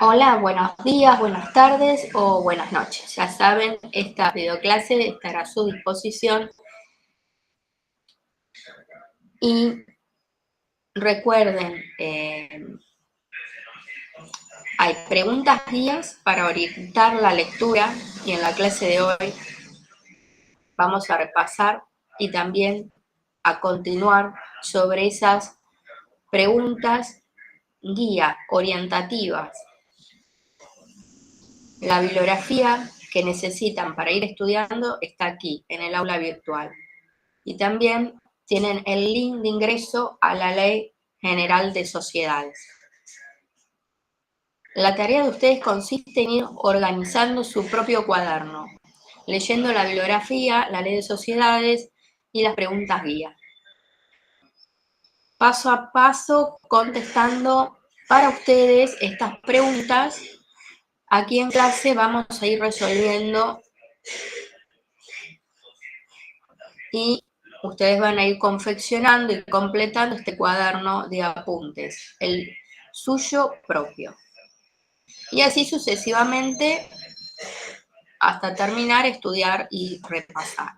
Hola, buenos días, buenas tardes o buenas noches. Ya saben, esta videoclase estará a su disposición y recuerden, hay preguntas guías para orientar la lectura y en la clase de hoy vamos a repasar y también a continuar sobre esas preguntas guía orientativas. La bibliografía que necesitan para ir estudiando está aquí, en el aula virtual. Y también tienen el link de ingreso a la Ley General de Sociedades. La tarea de ustedes consiste en ir organizando su propio cuaderno, leyendo la bibliografía, la Ley de Sociedades y las preguntas guía. Paso a paso, contestando para ustedes estas preguntas. Aquí en clase vamos a ir resolviendo y ustedes van a ir confeccionando y completando este cuaderno de apuntes, el suyo propio. Y así sucesivamente hasta terminar, estudiar y repasar.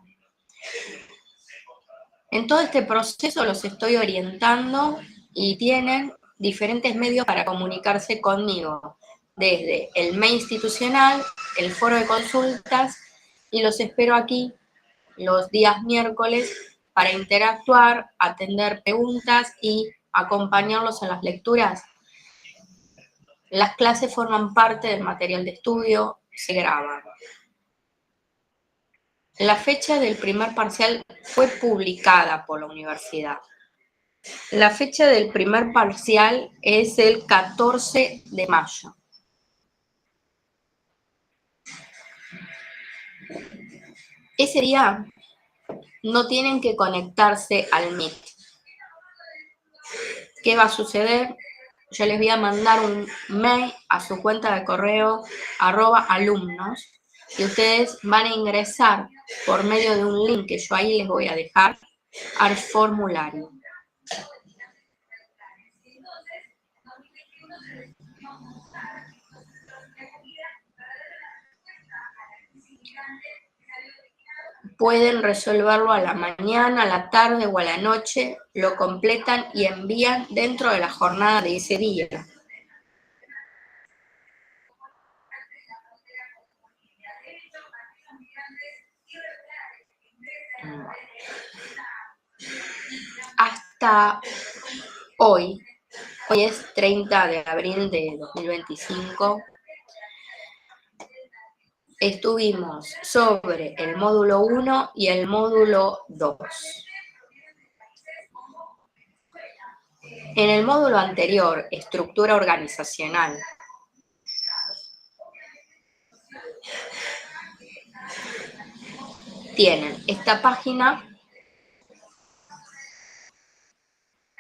En todo este proceso los estoy orientando y tienen diferentes medios para comunicarse conmigo, desde el mail institucional, el foro de consultas, y los espero aquí los días miércoles para interactuar, atender preguntas y acompañarlos en las lecturas. Las clases forman parte del material de estudio, se graban. La fecha del primer parcial fue publicada por la universidad. La fecha del primer parcial es el 14 de mayo. Ese día no tienen que conectarse al Meet. ¿Qué va a suceder? Yo les voy a mandar un mail a su cuenta de correo @alumnos y ustedes van a ingresar por medio de un link que yo ahí les voy a dejar al formulario. Pueden resolverlo a la mañana, a la tarde o a la noche, lo completan y envían dentro de la jornada de ese día. Hasta hoy es 30 de abril de 2025, estuvimos sobre el módulo 1 y el módulo 2. En el módulo anterior, estructura organizacional, tienen esta página.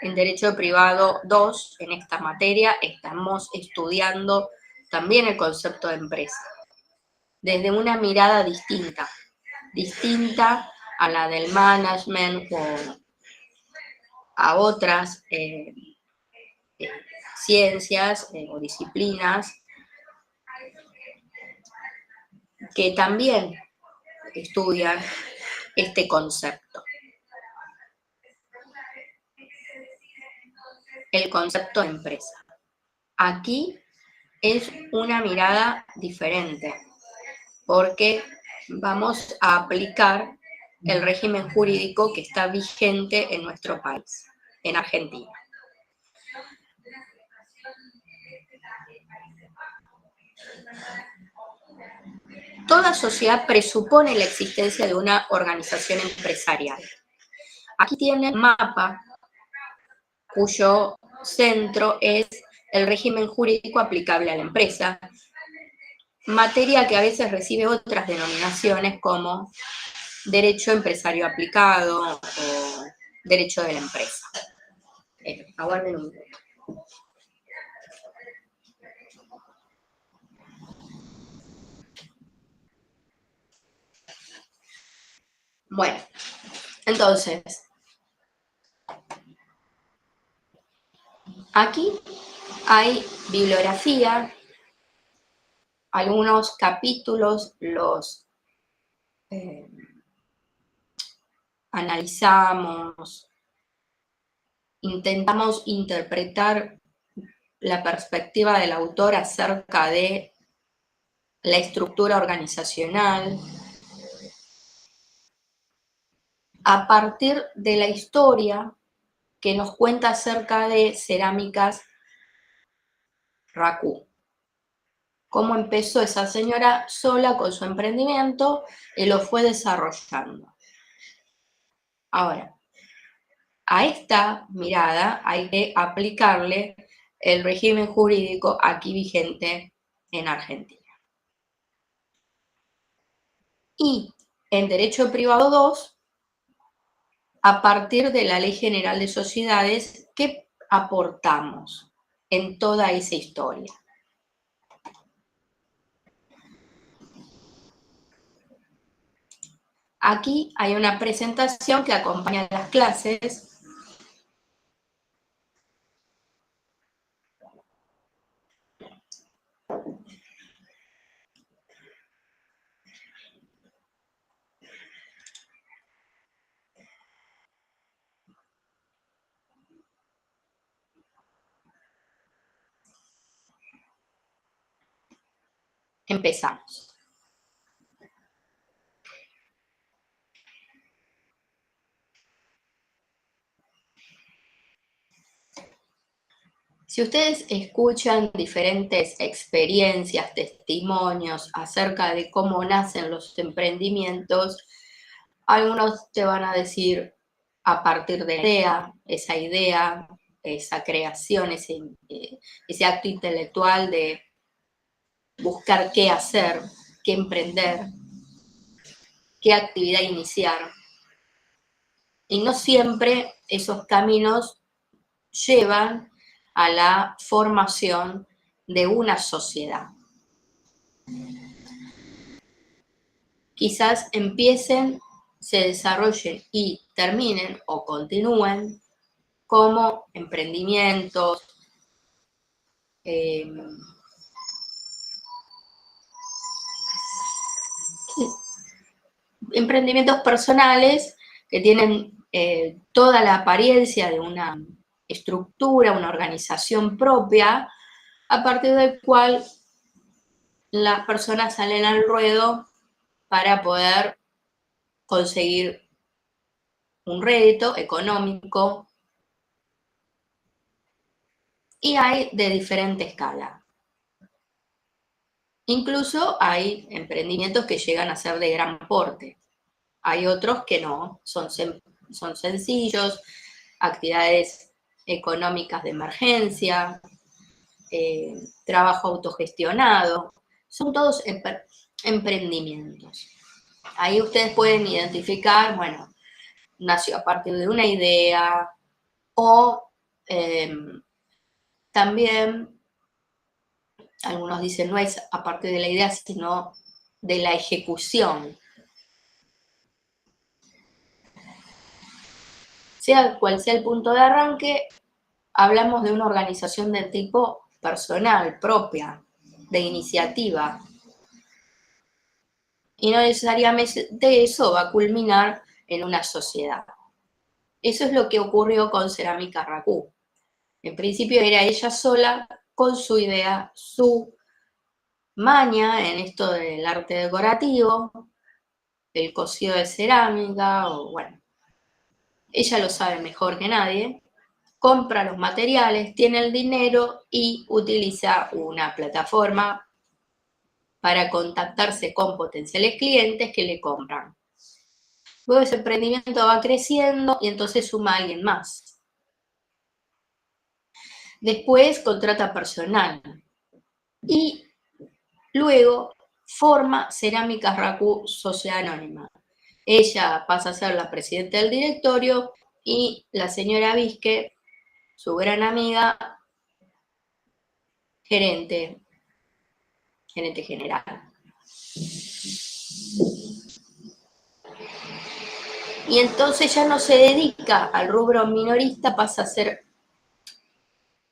En Derecho Privado 2, en esta materia, estamos estudiando también el concepto de empresa, desde una mirada distinta a la del management o a otras ciencias o disciplinas que también estudian este concepto. El concepto de empresa. Aquí es una mirada diferente, porque vamos a aplicar el régimen jurídico que está vigente en nuestro país, en Argentina. Toda sociedad presupone la existencia de una organización empresarial. Aquí tienen un mapa cuyo centro es el régimen jurídico aplicable a la empresa, materia que a veces recibe otras denominaciones como derecho empresario aplicado o derecho de la empresa. Aguarden un minuto. Bueno, entonces, aquí hay bibliografía algunos capítulos los analizamos, intentamos interpretar la perspectiva del autor acerca de la estructura organizacional, a partir de la historia que nos cuenta acerca de Cerámicas Racú. Cómo empezó esa señora sola con su emprendimiento y lo fue desarrollando. Ahora, a esta mirada hay que aplicarle el régimen jurídico aquí vigente en Argentina. Y en Derecho Privado 2, a partir de la Ley General de Sociedades, ¿qué aportamos en toda esa historia? Aquí hay una presentación que acompaña las clases. Empezamos. Si ustedes escuchan diferentes experiencias, testimonios acerca de cómo nacen los emprendimientos, algunos te van a decir a partir de la idea, esa creación, ese acto intelectual de buscar qué hacer, qué emprender, qué actividad iniciar. Y no siempre esos caminos llevan a la formación de una sociedad. Quizás empiecen, se desarrollen y terminen o continúen como emprendimientos, emprendimientos personales que tienen toda la apariencia de una estructura, una organización propia, a partir del cual las personas salen al ruedo para poder conseguir un rédito económico, y hay de diferente escala. Incluso hay emprendimientos que llegan a ser de gran porte. Hay otros que no, son sencillos, actividades económicas de emergencia, trabajo autogestionado, son todos emprendimientos. Ahí ustedes pueden identificar, bueno, nació a partir de una idea o también, algunos dicen, no es a partir de la idea, sino de la ejecución. Sea cual sea el punto de arranque, hablamos de una organización de tipo personal, propia, de iniciativa. Y no necesariamente eso va a culminar en una sociedad. Eso es lo que ocurrió con Cerámicas Racú. En principio era ella sola con su idea, su maña en esto del arte decorativo, el cosido de cerámica, o bueno, ella lo sabe mejor que nadie. Compra los materiales, tiene el dinero y utiliza una plataforma para contactarse con potenciales clientes que le compran. Luego ese emprendimiento va creciendo y entonces suma a alguien más. Después contrata personal y luego forma Cerámicas Racú Sociedad Anónima. Ella pasa a ser la presidenta del directorio y la señora Vizque, su gran amiga, gerente general. Y entonces ya no se dedica al rubro minorista, pasa a ser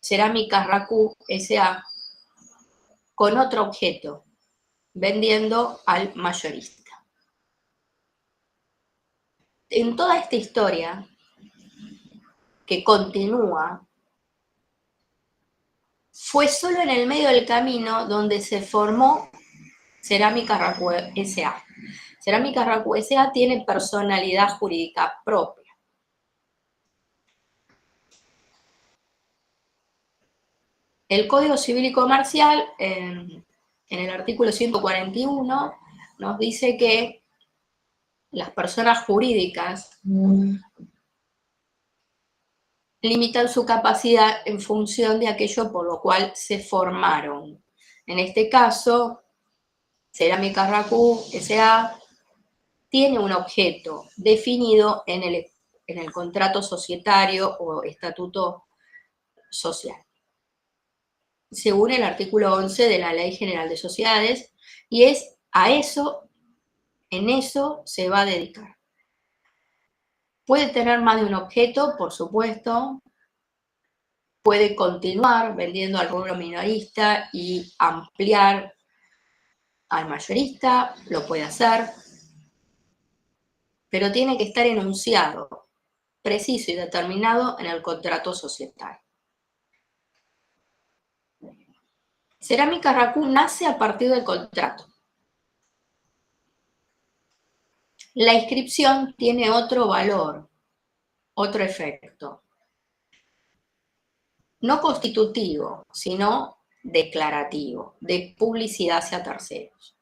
Cerámicas Racú S.A. con otro objeto, vendiendo al mayorista. En toda esta historia que continúa, fue solo en el medio del camino donde se formó Cerámica Raku S.A. Cerámica Raku S.A. tiene personalidad jurídica propia. El Código Civil y Comercial, en el artículo 141, nos dice que las personas jurídicas limitan su capacidad en función de aquello por lo cual se formaron. En este caso, Cerámica Raku S.A. tiene un objeto definido en el contrato societario o estatuto social, según el artículo 11 de la Ley General de Sociedades, y es a eso, en eso se va a dedicar. Puede tener más de un objeto, por supuesto, puede continuar vendiendo al rubro minorista y ampliar al mayorista, lo puede hacer, pero tiene que estar enunciado, preciso y determinado en el contrato societario. Cerámica Raku nace a partir del contrato. La inscripción tiene otro valor, otro efecto. No constitutivo, sino declarativo, de publicidad hacia terceros.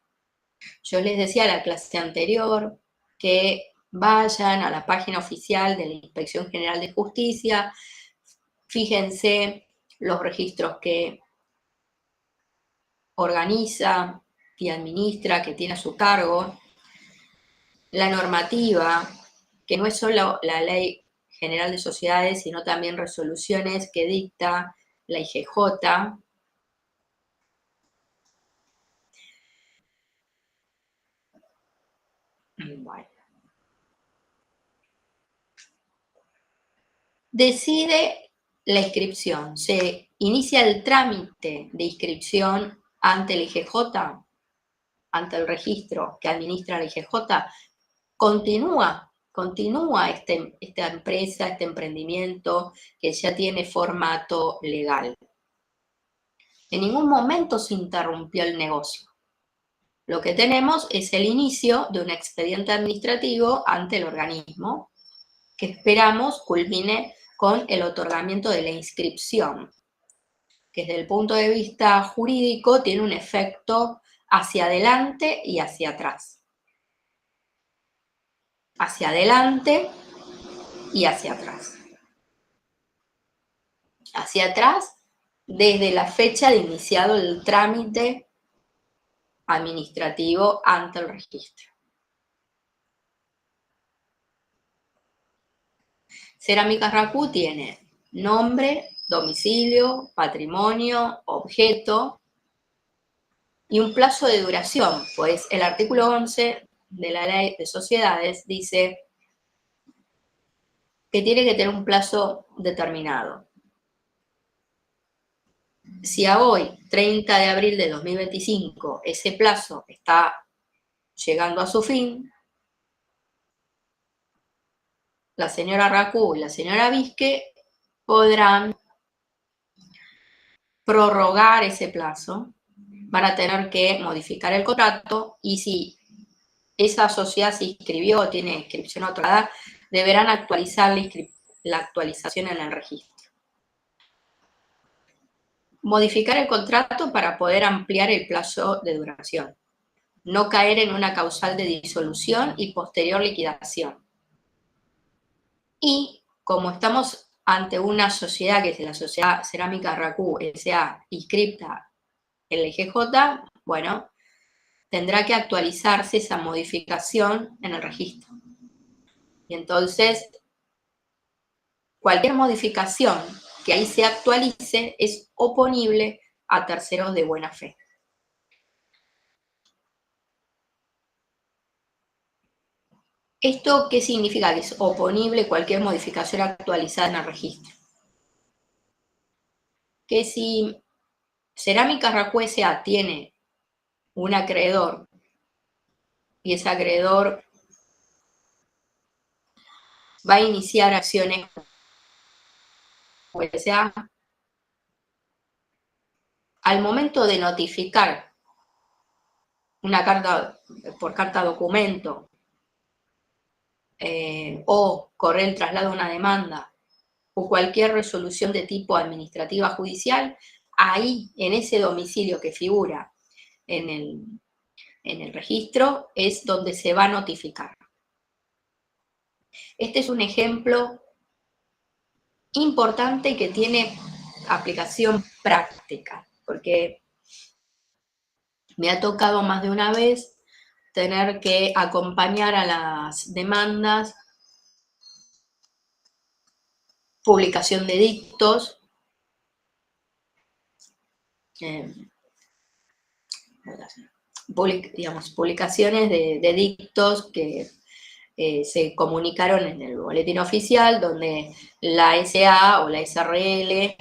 Yo les decía en la clase anterior que vayan a la página oficial de la Inspección General de Justicia, fíjense los registros que organiza y administra, que tiene a su cargo, la normativa, que no es solo la Ley General de Sociedades, sino también resoluciones que dicta la IGJ. Bueno. Decide la inscripción, se inicia el trámite de inscripción ante la IGJ, ante el registro que administra la IGJ, continúa esta empresa, este emprendimiento que ya tiene formato legal. En ningún momento se interrumpió el negocio. Lo que tenemos es el inicio de un expediente administrativo ante el organismo que esperamos culmine con el otorgamiento de la inscripción, que desde el punto de vista jurídico tiene un efecto hacia adelante y hacia atrás. Hacia adelante y hacia atrás. Hacia atrás, desde la fecha de iniciado el trámite administrativo ante el registro. Cerámica Raku tiene nombre, domicilio, patrimonio, objeto y un plazo de duración, pues el artículo 11 de la Ley de Sociedades dice que tiene que tener un plazo determinado. Si a hoy, 30 de abril de 2025, ese plazo está llegando a su fin, la señora Raku y la señora Vizque podrán prorrogar ese plazo, van a tener que modificar el contrato y si esa sociedad se inscribió o tiene inscripción otorgada, deberán actualizar la actualización en el registro. Modificar el contrato para poder ampliar el plazo de duración. No caer en una causal de disolución y posterior liquidación. Y como estamos ante una sociedad que es la Sociedad Cerámica Raku S.A. inscripta en la IGJ, bueno, tendrá que actualizarse esa modificación en el registro. Y entonces, cualquier modificación que ahí se actualice es oponible a terceros de buena fe. ¿Esto qué significa? Que es oponible cualquier modificación actualizada en el registro. Que si Cerámica Raku S.A. tiene un acreedor y ese acreedor va a iniciar acciones, o sea, al momento de notificar una carta por carta documento o correr el traslado de una demanda o cualquier resolución de tipo administrativa judicial, ahí en ese domicilio que figura en el registro es donde se va a notificar. Este es un ejemplo importante que tiene aplicación práctica, porque me ha tocado más de una vez tener que acompañar a las demandas, publicación de dictos, publicaciones de dictos que se comunicaron en el boletín oficial, donde la SA o la SRL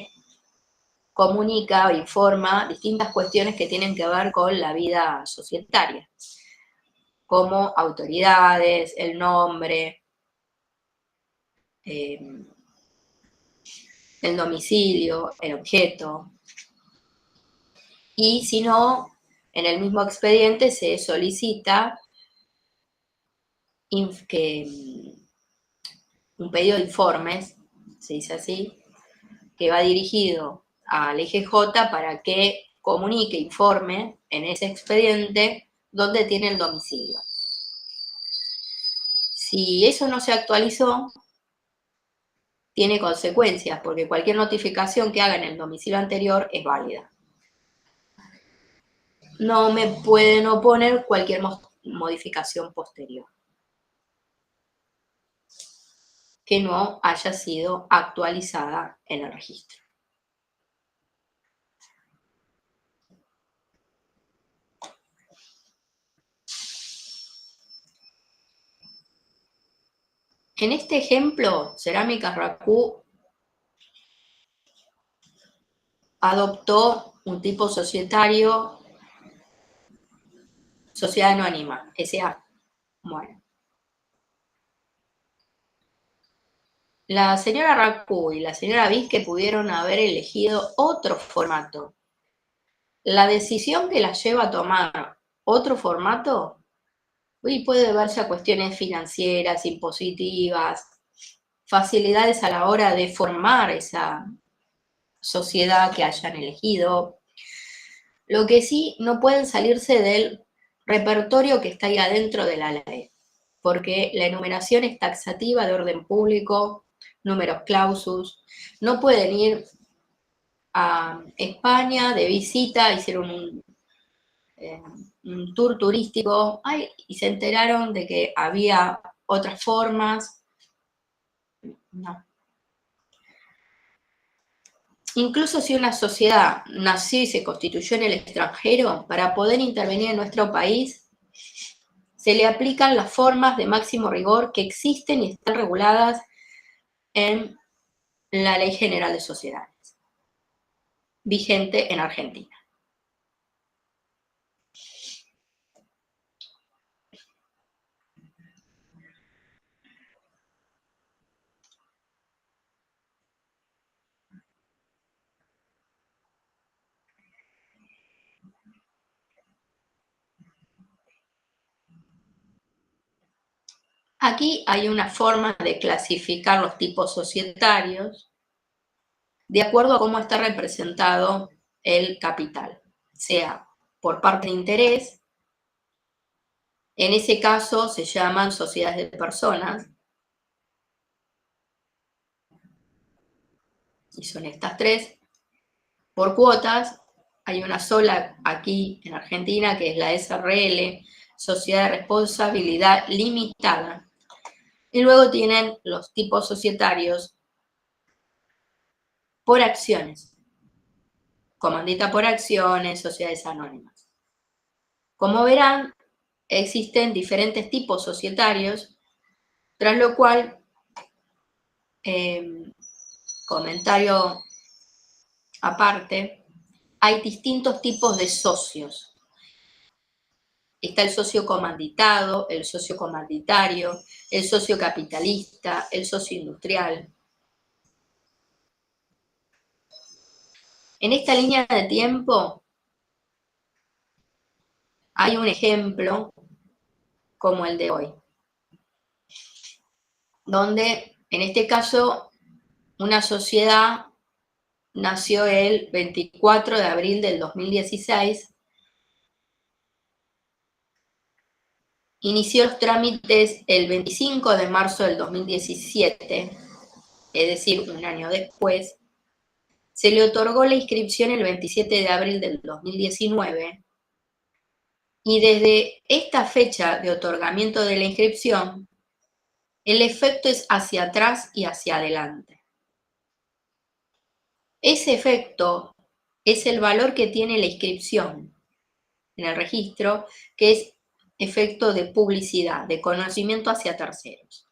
comunica o informa distintas cuestiones que tienen que ver con la vida societaria, como autoridades, el nombre, el domicilio, el objeto. Y si no, en el mismo expediente se solicita un pedido de informes, se dice así, que va dirigido al IGJ para que comunique, informe en ese expediente dónde tiene el domicilio. Si eso no se actualizó, tiene consecuencias, porque cualquier notificación que haga en el domicilio anterior es válida. No me pueden oponer cualquier modificación posterior que no haya sido actualizada en el registro. En este ejemplo, Cerámicas Racú adoptó un tipo societario, sociedad anónima, SA. Bueno. La señora Racú y la señora Vizque pudieron haber elegido otro formato. La decisión que las lleva a tomar otro formato puede deberse a cuestiones financieras, impositivas, facilidades a la hora de formar esa sociedad que hayan elegido. Lo que sí, no pueden salirse del repertorio que está ahí adentro de la ley, porque la enumeración es taxativa de orden público, números clausus, no pueden ir a España de visita, hicieron un tour turístico y se enteraron de que había otras formas. No. Incluso si una sociedad nació y se constituyó en el extranjero, para poder intervenir en nuestro país, se le aplican las formas de máximo rigor que existen y están reguladas en la Ley General de Sociedades, vigente en Argentina. Aquí hay una forma de clasificar los tipos societarios de acuerdo a cómo está representado el capital, sea por parte de interés, en ese caso se llaman sociedades de personas, y son estas tres. Por cuotas, hay una sola aquí en Argentina, que es la SRL, Sociedad de Responsabilidad Limitada. Y luego tienen los tipos societarios por acciones, comandita por acciones, sociedades anónimas. Como verán, existen diferentes tipos societarios, tras lo cual, comentario aparte, hay distintos tipos de socios. Está el socio comanditado, el socio comanditario, el socio capitalista, el socio industrial. En esta línea de tiempo hay un ejemplo como el de hoy, donde en este caso una sociedad nació el 24 de abril del 2016, inició los trámites el 25 de marzo del 2017, es decir, un año después. Se le otorgó la inscripción el 27 de abril del 2019 y desde esta fecha de otorgamiento de la inscripción, el efecto es hacia atrás y hacia adelante. Ese efecto es el valor que tiene la inscripción en el registro, que es efecto de publicidad, de conocimiento hacia terceros.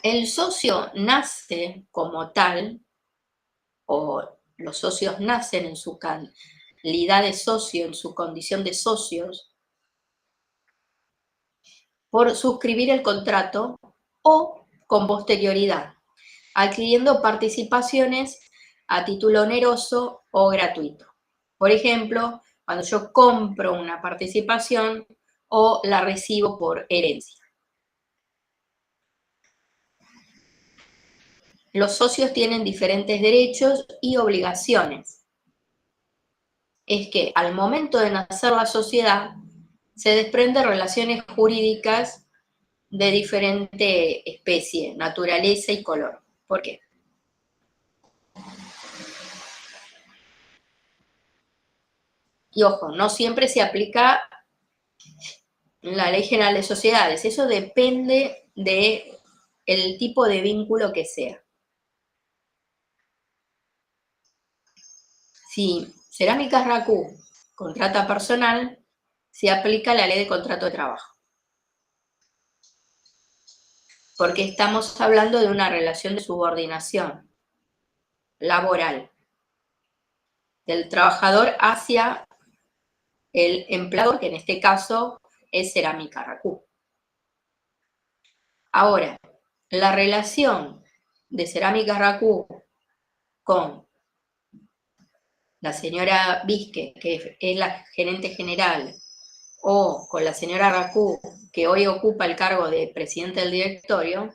El socio nace como tal, o los socios nacen en su calidad de socio, en su condición de socios, por suscribir el contrato o con posterioridad, adquiriendo participaciones a título oneroso o gratuito. Por ejemplo, cuando yo compro una participación o la recibo por herencia. Los socios tienen diferentes derechos y obligaciones. Es que al momento de nacer la sociedad, se desprenden relaciones jurídicas de diferente especie, naturaleza y color. ¿Por qué? Y ojo, no siempre se aplica la Ley General de Sociedades. Eso depende del tipo de vínculo que sea. Si Cerámicas Racú contrata personal, se aplica la Ley de Contrato de Trabajo. Porque estamos hablando de una relación de subordinación laboral del trabajador hacia el empleador, que en este caso es Cerámica Racú. Ahora, la relación de Cerámica Racú con la señora Vizque, que es la gerente general, o con la señora Racú, que hoy ocupa el cargo de presidente del directorio,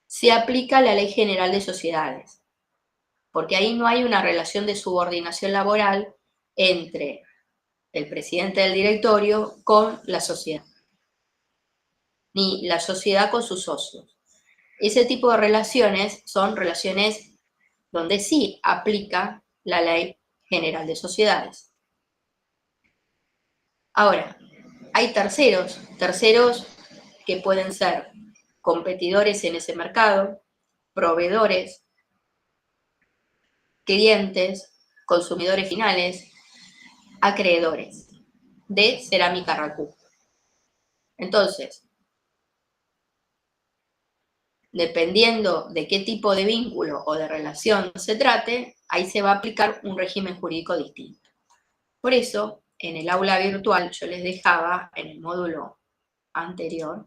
se aplica la Ley General de Sociedades, porque ahí no hay una relación de subordinación laboral entre el presidente del directorio con la sociedad, ni la sociedad con sus socios. Ese tipo de relaciones son relaciones donde sí aplica la Ley General de Sociedades. Ahora, hay terceros que pueden ser competidores en ese mercado, proveedores, clientes, consumidores finales, acreedores de Cerámica Racú. Entonces, dependiendo de qué tipo de vínculo o de relación se trate, ahí se va a aplicar un régimen jurídico distinto. Por eso, en el aula virtual yo les dejaba en el módulo anterior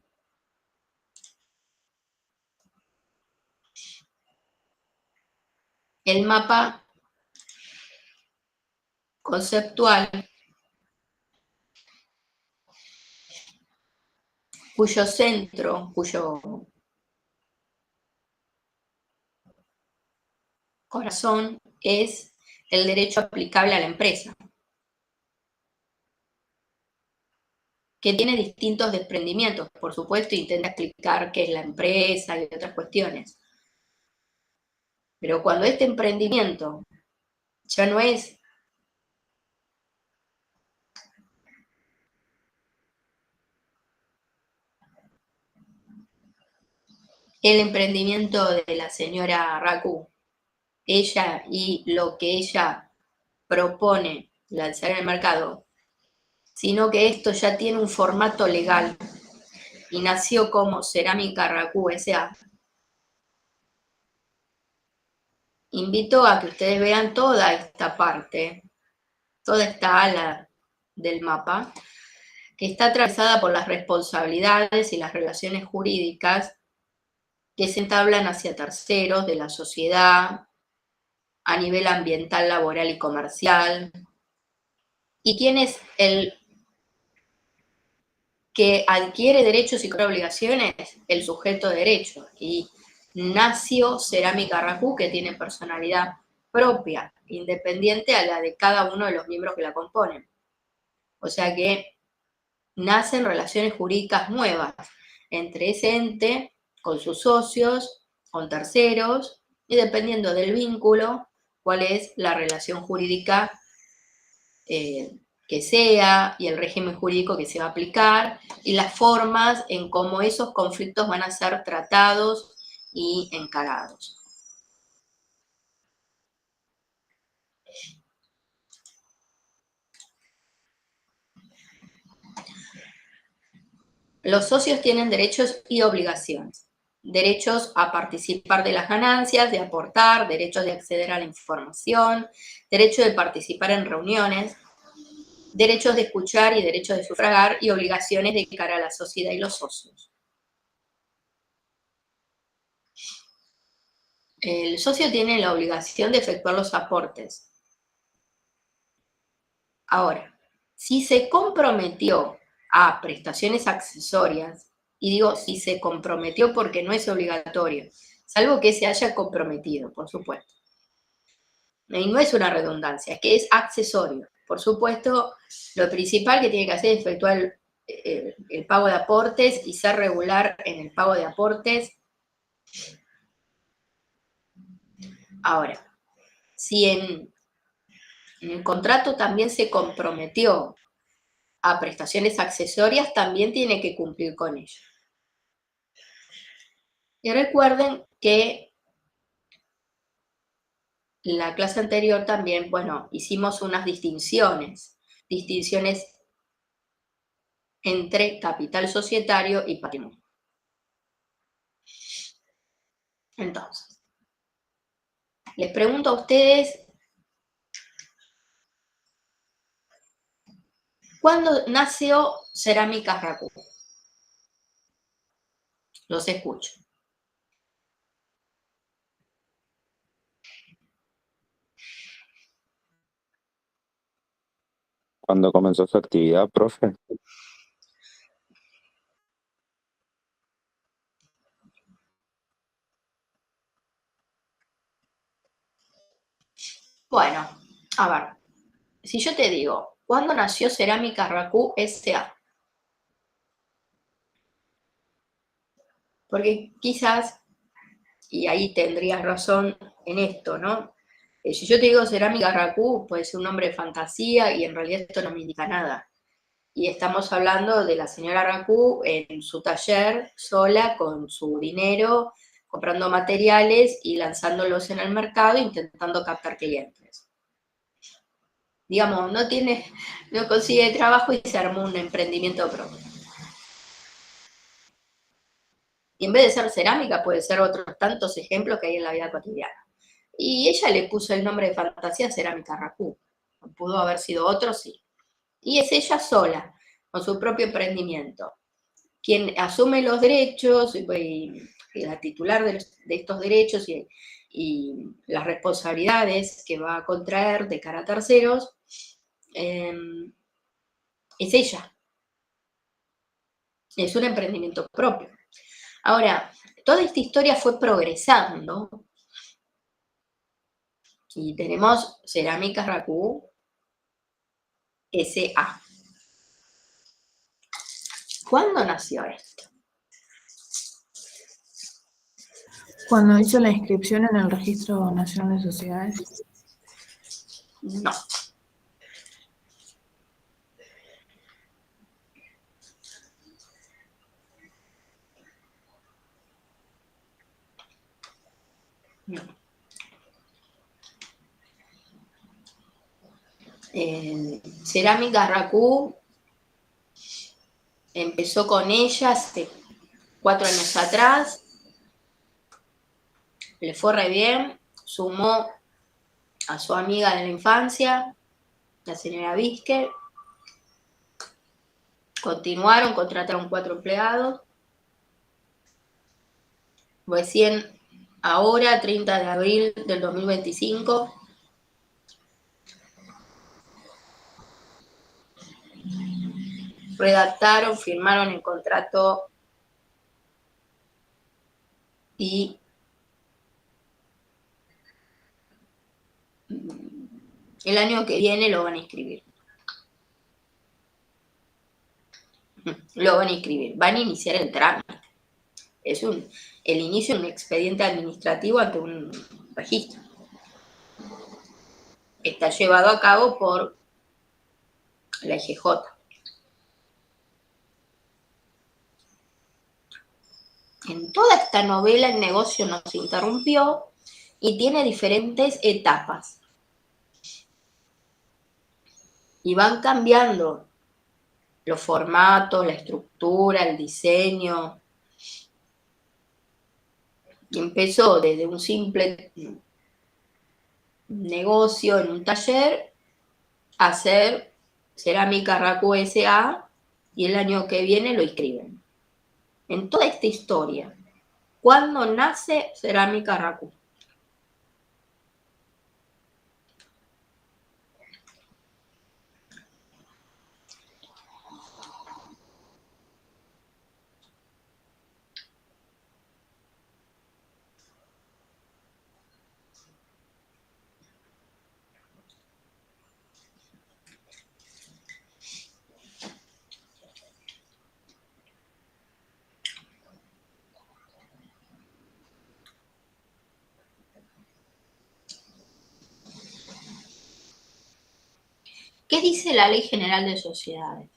el mapa conceptual cuyo centro, cuyo corazón es el derecho aplicable a la empresa, que tiene distintos desprendimientos, por supuesto, intenta explicar qué es la empresa y otras cuestiones. Pero cuando este emprendimiento ya no es el emprendimiento de la señora Racú, ella y lo que ella propone lanzar en el mercado, sino que esto ya tiene un formato legal y nació como Cerámica Racú S.A., invito a que ustedes vean toda esta parte, toda esta ala del mapa, que está atravesada por las responsabilidades y las relaciones jurídicas que se entablan hacia terceros de la sociedad, a nivel ambiental, laboral y comercial. ¿Y quién es el que adquiere derechos y cobra obligaciones? El sujeto de derecho. Y nació Cerámica Racú, que tiene personalidad propia, independiente a la de cada uno de los miembros que la componen. O sea que nacen relaciones jurídicas nuevas entre ese ente, con sus socios, con terceros, y dependiendo del vínculo, cuál es la relación jurídica que sea y el régimen jurídico que se va a aplicar y las formas en cómo esos conflictos van a ser tratados y encarados. Los socios tienen derechos y obligaciones. Derechos a participar de las ganancias, de aportar, derechos de acceder a la información, derecho de participar en reuniones, derechos de escuchar y derechos de sufragar y obligaciones de cara a la sociedad y los socios. El socio tiene la obligación de efectuar los aportes. Ahora, si se comprometió a prestaciones accesorias, y digo si se comprometió porque no es obligatorio, salvo que se haya comprometido, por supuesto. Y no es una redundancia, es que es accesorio. Por supuesto, lo principal que tiene que hacer es efectuar el pago de aportes y ser regular en el pago de aportes. Ahora, si en el contrato también se comprometió a prestaciones accesorias, también tiene que cumplir con ello. Y recuerden que en la clase anterior también, bueno, hicimos unas distinciones entre capital societario y patrimonio. Entonces, les pregunto a ustedes, ¿cuándo nació Cerámicas Racú? Los escucho. ¿Cuándo comenzó su actividad, profe? Bueno, a ver, si yo te digo, ¿cuándo nació Cerámicas Racú S.A.? Porque quizás, y ahí tendrías razón en esto, ¿no? Si yo te digo Cerámica Racú, puede ser un nombre de fantasía y en realidad esto no me indica nada. Y estamos hablando de la señora Racú en su taller, sola, con su dinero, comprando materiales y lanzándolos en el mercado, intentando captar clientes. Digamos, no consigue trabajo y se armó un emprendimiento propio. Y en vez de ser cerámica, puede ser otros tantos ejemplos que hay en la vida cotidiana. Y ella le puso el nombre de fantasía Cerámica Racú. Pudo haber sido otro, sí. Y es ella sola, con su propio emprendimiento, quien asume los derechos y la titular de estos derechos y las responsabilidades que va a contraer de cara a terceros, es ella. Es un emprendimiento propio. Ahora, toda esta historia fue progresando y tenemos Cerámicas Racú S.A. ¿Cuándo nació esto? Cuando hizo la inscripción en el Registro Nacional de Sociedades. No. No. Cerámica Racú empezó con ella hace 4 años atrás, le fue re bien, sumó a su amiga de la infancia, la señora Vizquer. Continuaron, contrataron 4 empleados. Recién ahora, 30 de abril del 2025, redactaron, firmaron el contrato y el año que viene lo van a inscribir. Lo van a inscribir, van a iniciar el trámite. Es el inicio de un expediente administrativo ante un registro. Está llevado a cabo por la EGJ. En toda esta novela el negocio no se interrumpió y tiene diferentes etapas. Y van cambiando los formatos, la estructura, el diseño. Y empezó desde un simple negocio en un taller a hacer Cerámica Raku S.A. y el año que viene lo inscriben. En toda esta historia, ¿cuándo nace Cerámica Raku? ¿Qué dice la Ley General de Sociedades?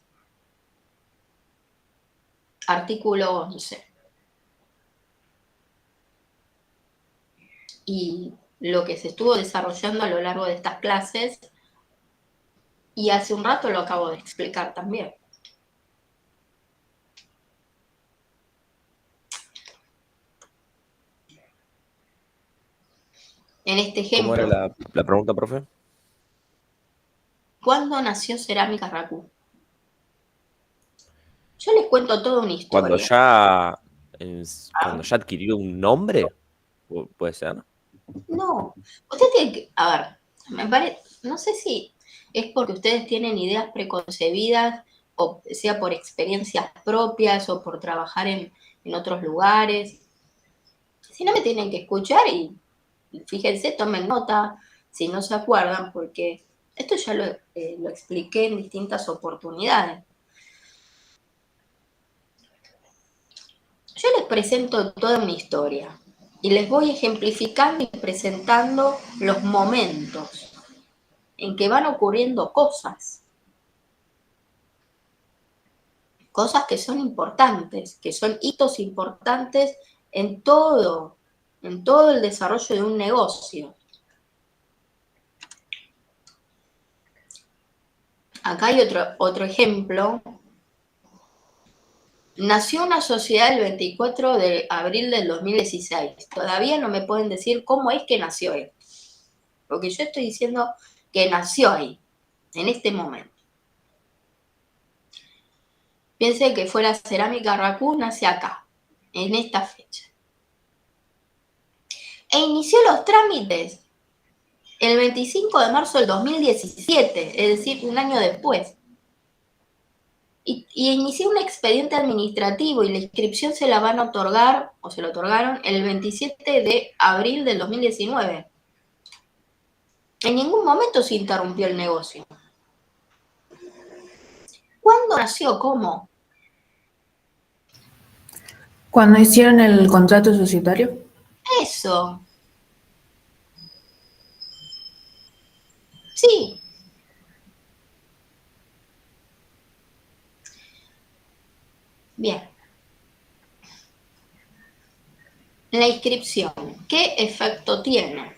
Artículo 11. Y lo que se estuvo desarrollando a lo largo de estas clases, y hace un rato lo acabo de explicar también. En este ejemplo, ¿Cómo era la pregunta, profe? ¿cuándo nació Cerámica Raku? Yo les cuento toda una Cuando historia. ya, cuando ya adquirió un nombre, puede ser. No, usted tiene que, a ver, me parece, no sé si es porque ustedes tienen ideas preconcebidas, o sea por experiencias propias o por trabajar en otros lugares. Si no, me tienen que escuchar y fíjense, tomen nota, si no se acuerdan, porque esto ya lo expliqué en distintas oportunidades. Yo les presento toda mi historia y les voy ejemplificando y presentando los momentos en que van ocurriendo cosas que son importantes, que son hitos importantes en todo el desarrollo de un negocio. Acá hay otro ejemplo. Nació una sociedad el 24 de abril del 2016. Todavía no me pueden decir cómo es que nació él. Porque yo estoy diciendo que nació ahí, en este momento. Piense que fuera Cerámica Raku, nace acá, en esta fecha. E inició los trámites el 25 de marzo del 2017, es decir, un año después. Y inicié un expediente administrativo y la inscripción se la van a otorgar, o se lo otorgaron, el 27 de abril del 2019. En ningún momento se interrumpió el negocio. ¿Cuándo nació? ¿Cómo? Cuando hicieron el contrato societario. Eso. Sí. Bien. La inscripción, ¿qué efecto tiene?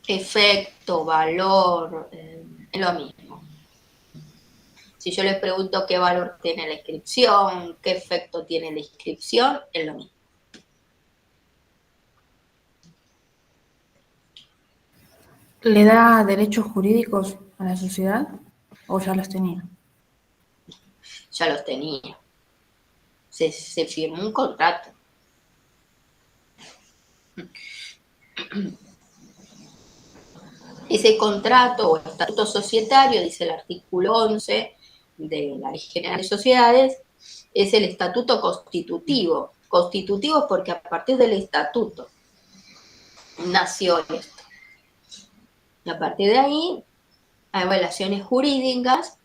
Efecto, valor, es lo mismo. Si yo les pregunto qué valor tiene la inscripción, qué efecto tiene la inscripción, es lo mismo. ¿Le da derechos jurídicos a la sociedad o ya los tenía? Ya los tenía. Se firmó un contrato. Ese contrato o estatuto societario, dice el artículo 11 de la Ley General de Sociedades, es el estatuto constitutivo. Constitutivo porque a partir del estatuto nació esto. Y a partir de ahí hay relaciones jurídicas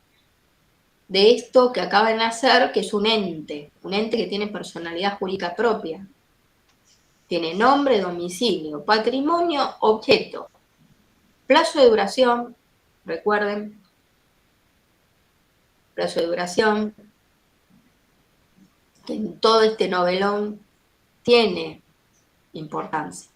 de esto que acaba de nacer, que es un ente que tiene personalidad jurídica propia. Tiene nombre, domicilio, patrimonio, objeto. Plazo de duración, recuerden, plazo de duración, que en todo este novelón tiene importancia.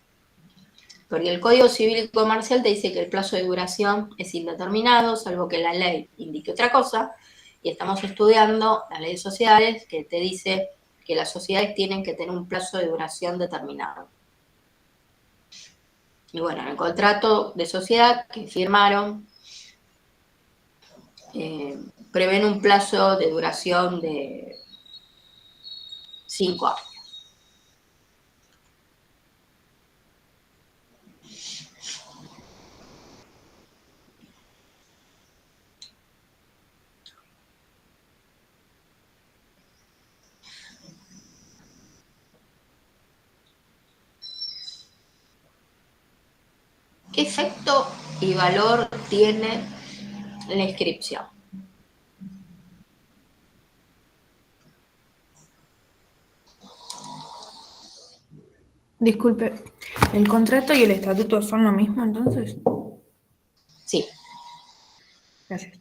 Porque el Código Civil y Comercial te dice que el plazo de duración es indeterminado, salvo que la ley indique otra cosa, y estamos estudiando la ley de sociedades que te dice que las sociedades tienen que tener un plazo de duración determinado. Y bueno, en el contrato de sociedad que firmaron, prevén un plazo de duración de 5 años. ¿Qué efecto y valor tiene la inscripción? Disculpe, ¿el contrato y el estatuto son lo mismo entonces? Sí. Gracias.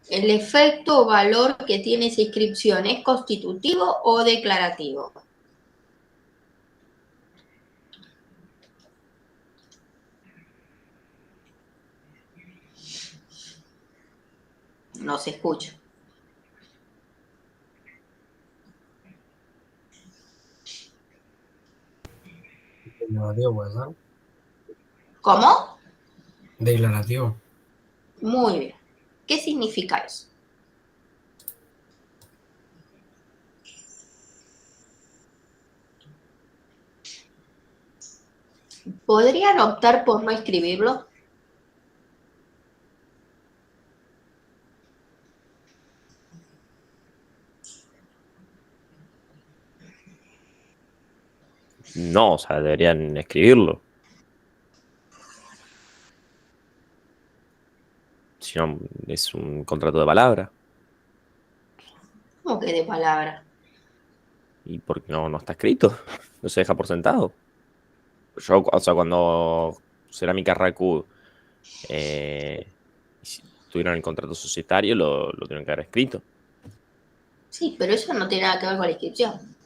¿El efecto o valor que tiene esa inscripción es constitutivo o declarativo? No se escucha. Declarativo puede ser. ¿Cómo? Declarativo. Muy bien. ¿Qué significa eso? ¿Podrían optar por no escribirlo? No, o sea, deberían escribirlo. Si no, es un contrato de palabra. ¿Cómo que de palabra? ¿Y por qué no está escrito? No se deja por sentado. Yo, o sea, cuando Cerámica Raku tuvieron el contrato societario, lo tuvieron que haber escrito. Sí, pero eso no tiene nada que ver con la inscripción.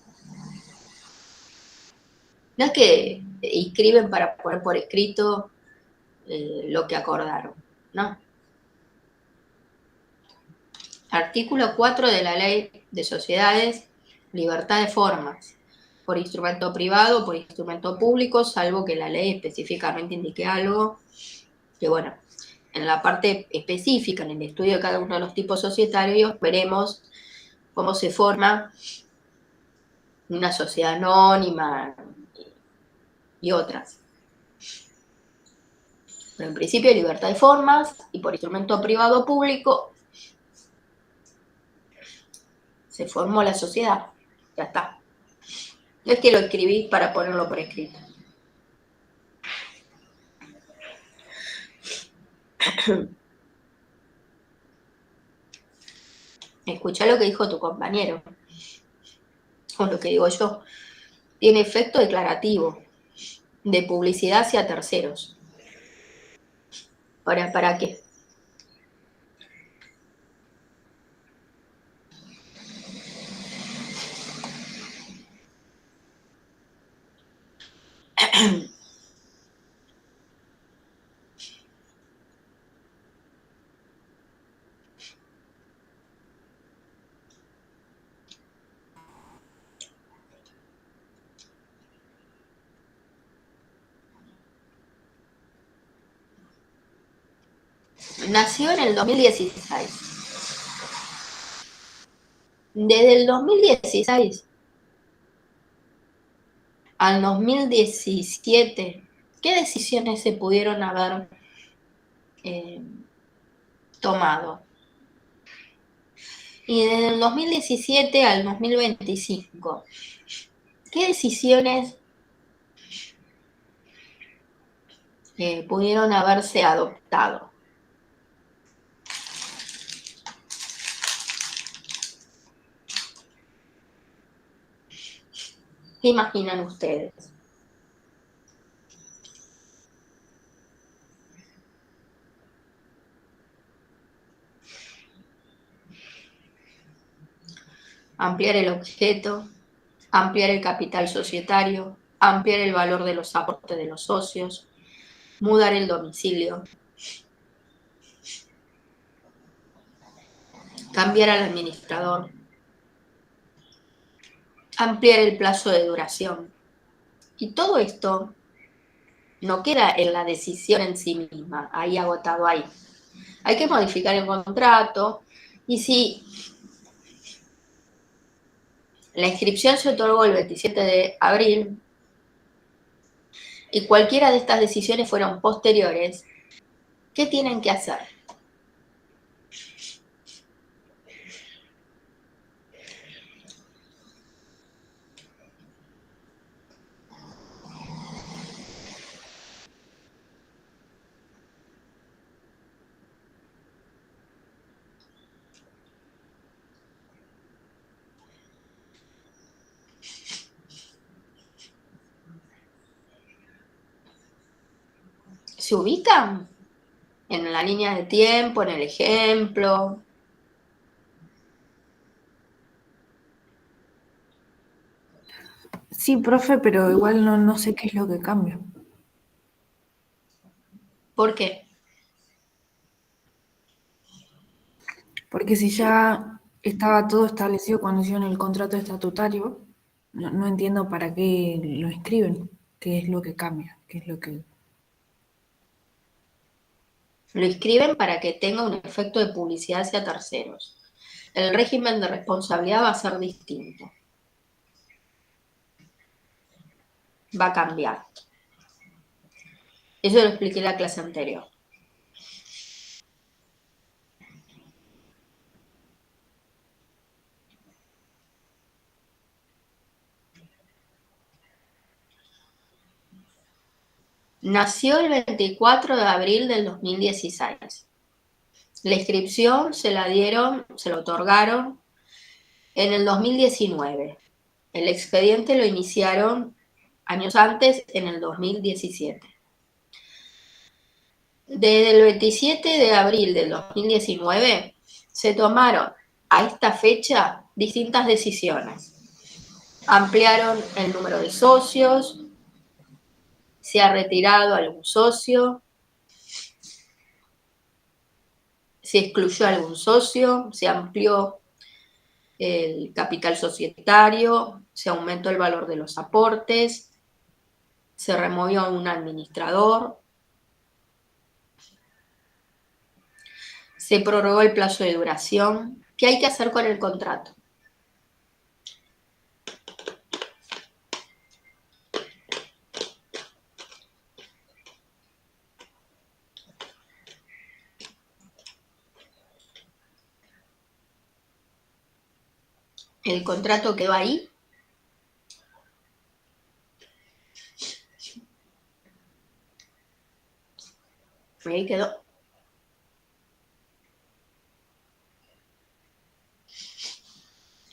No es que inscriben para poner por escrito lo que acordaron, ¿no? Artículo 4 de la Ley de Sociedades, libertad de formas, por instrumento privado o por instrumento público, salvo que la ley específicamente indique algo, que bueno, en la parte específica, en el estudio de cada uno de los tipos societarios, veremos cómo se forma una sociedad anónima y otras. Pero en principio libertad de formas y por instrumento privado o público se formó la sociedad. Ya está. No es que lo escribí para ponerlo por escrito. Escucha lo que dijo tu compañero, o lo que digo yo. Tiene efecto declarativo, de publicidad hacia terceros. Ahora, ¿para qué? nació en el 2016. Desde el 2016 al 2017, ¿qué decisiones se pudieron haber tomado? Y desde el 2017 al 2025, ¿qué decisiones pudieron haberse adoptado? ¿Qué imaginan ustedes? Ampliar el objeto, ampliar el capital societario, ampliar el valor de los aportes de los socios, mudar el domicilio, cambiar al administrador, ampliar el plazo de duración. Y todo esto no queda en la decisión en sí misma, ahí agotado ahí. Hay que modificar el contrato y si la inscripción se otorgó el 27 de abril y cualquiera de estas decisiones fueron posteriores, ¿qué tienen que hacer? ¿Se ubican en la línea de tiempo, en el ejemplo? Sí, profe, pero igual no sé qué es lo que cambia. ¿Por qué? Porque si ya estaba todo establecido cuando hicieron el contrato estatutario, no entiendo para qué lo escriben, qué es lo que cambia, qué es lo que... Lo inscriben para que tenga un efecto de publicidad hacia terceros. El régimen de responsabilidad va a ser distinto. Va a cambiar. Eso lo expliqué en la clase anterior. Nació el 24 de abril del 2016. La inscripción se la otorgaron en el 2019. El expediente lo iniciaron años antes, en el 2017. Desde el 27 de abril del 2019 se tomaron a esta fecha distintas decisiones. Ampliaron el número de socios, se ha retirado algún socio, se excluyó algún socio, se amplió el capital societario, se aumentó el valor de los aportes, se removió un administrador, se prorrogó el plazo de duración. ¿Qué hay que hacer con el contrato? El contrato quedó ahí. Ahí quedó.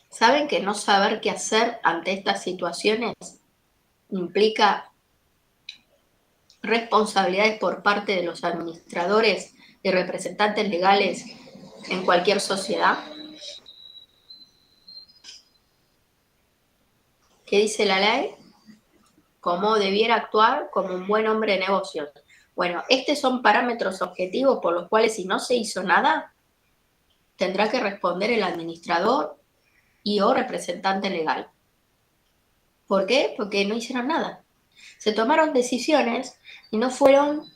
¿Saben que no saber qué hacer ante estas situaciones implica responsabilidades por parte de los administradores y representantes legales en cualquier sociedad? ¿Qué dice la ley? ¿Cómo debiera actuar como un buen hombre de negocios? Bueno, estos son parámetros objetivos por los cuales si no se hizo nada, tendrá que responder el administrador y o representante legal. ¿Por qué? Porque no hicieron nada. Se tomaron decisiones y no fueron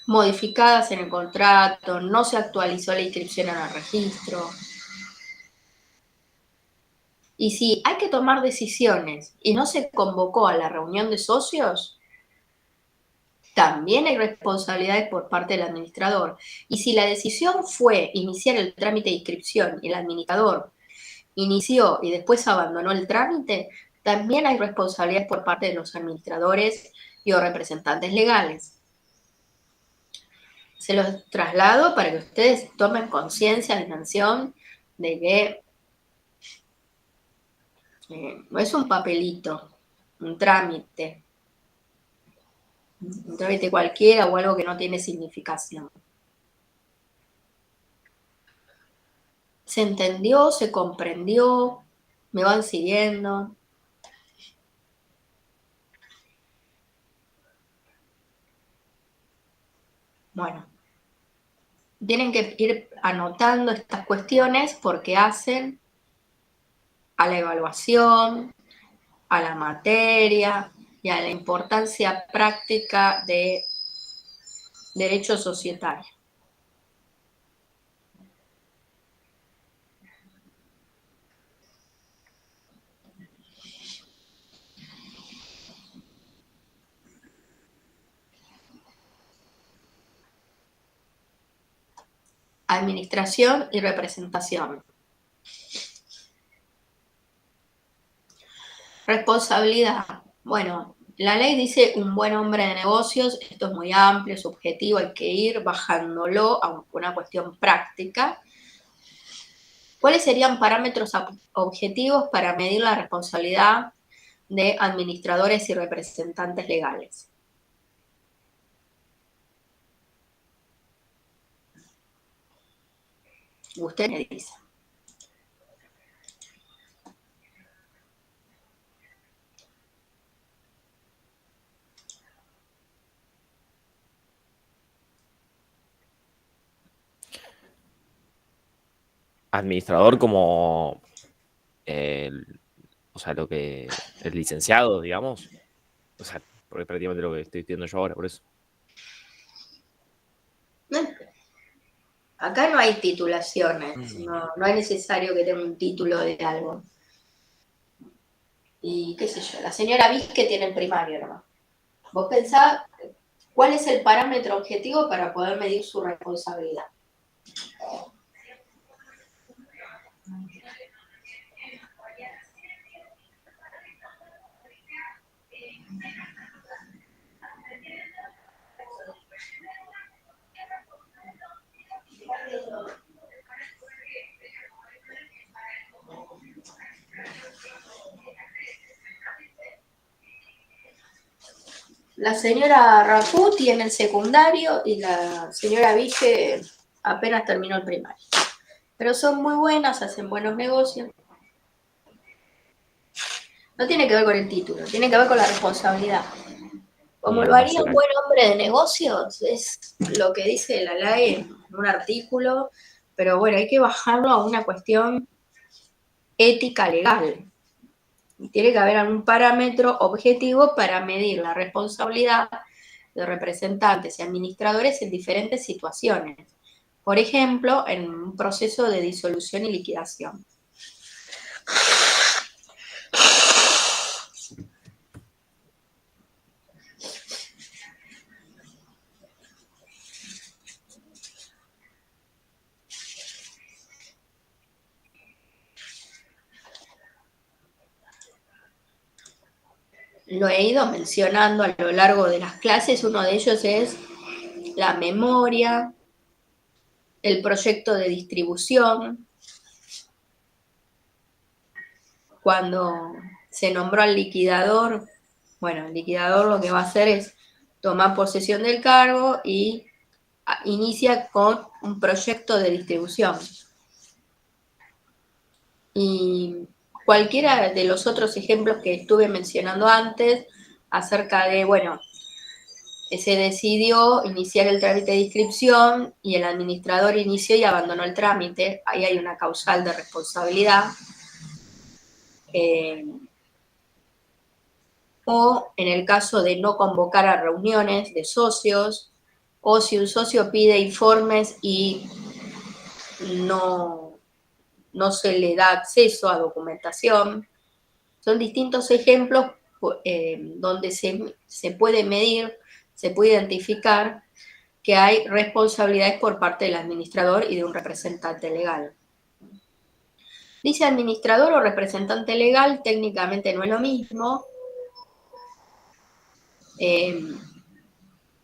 modificadas en el contrato, no se actualizó la inscripción en el registro. Y si hay que tomar decisiones y no se convocó a la reunión de socios, también hay responsabilidades por parte del administrador. Y si la decisión fue iniciar el trámite de inscripción y el administrador inició y después abandonó el trámite, también hay responsabilidades por parte de los administradores y o representantes legales. Se los traslado para que ustedes tomen conciencia, dimensión de que no es un papelito, un trámite cualquiera o algo que no tiene significación. ¿Se entendió? ¿Se comprendió? ¿Me van siguiendo? Bueno, tienen que ir anotando estas cuestiones porque hacen a la evaluación, a la materia y a la importancia práctica de derecho societario. Administración y representación. Responsabilidad. Bueno, la ley dice un buen hombre de negocios, esto es muy amplio, subjetivo, hay que ir bajándolo a una cuestión práctica. ¿Cuáles serían parámetros objetivos para medir la responsabilidad de administradores y representantes legales? Usted me dice. Administrador como o sea, el licenciado, digamos. O sea, porque es prácticamente lo que estoy estudiando yo ahora, por eso. Acá no hay titulaciones, no es necesario que tenga un título de algo. Y qué sé yo, la señora Vizque tiene el primario nomás. Vos pensás, ¿cuál es el parámetro objetivo para poder medir su responsabilidad? La señora Rafú tiene el secundario y la señora Vizque apenas terminó el primario. Pero son muy buenas, hacen buenos negocios. No tiene que ver con el título, tiene que ver con la responsabilidad. Como lo haría un buen hombre de negocios, es lo que dice la ley en un artículo, pero bueno, hay que bajarlo a una cuestión ética legal. Tiene que haber algún parámetro objetivo para medir la responsabilidad de representantes y administradores en diferentes situaciones. Por ejemplo, en un proceso de disolución y liquidación. Lo he ido mencionando a lo largo de las clases, uno de ellos es la memoria, el proyecto de distribución. Cuando se nombró al liquidador, bueno, el liquidador lo que va a hacer es tomar posesión del cargo y inicia con un proyecto de distribución. Y cualquiera de los otros ejemplos que estuve mencionando antes acerca de, bueno, se decidió iniciar el trámite de inscripción y el administrador inició y abandonó el trámite, ahí hay una causal de responsabilidad. O en el caso de no convocar a reuniones de socios o si un socio pide informes y no se le da acceso a documentación. Son distintos ejemplos donde se puede medir, se puede identificar que hay responsabilidades por parte del administrador y de un representante legal. Dice administrador o representante legal, técnicamente no es lo mismo.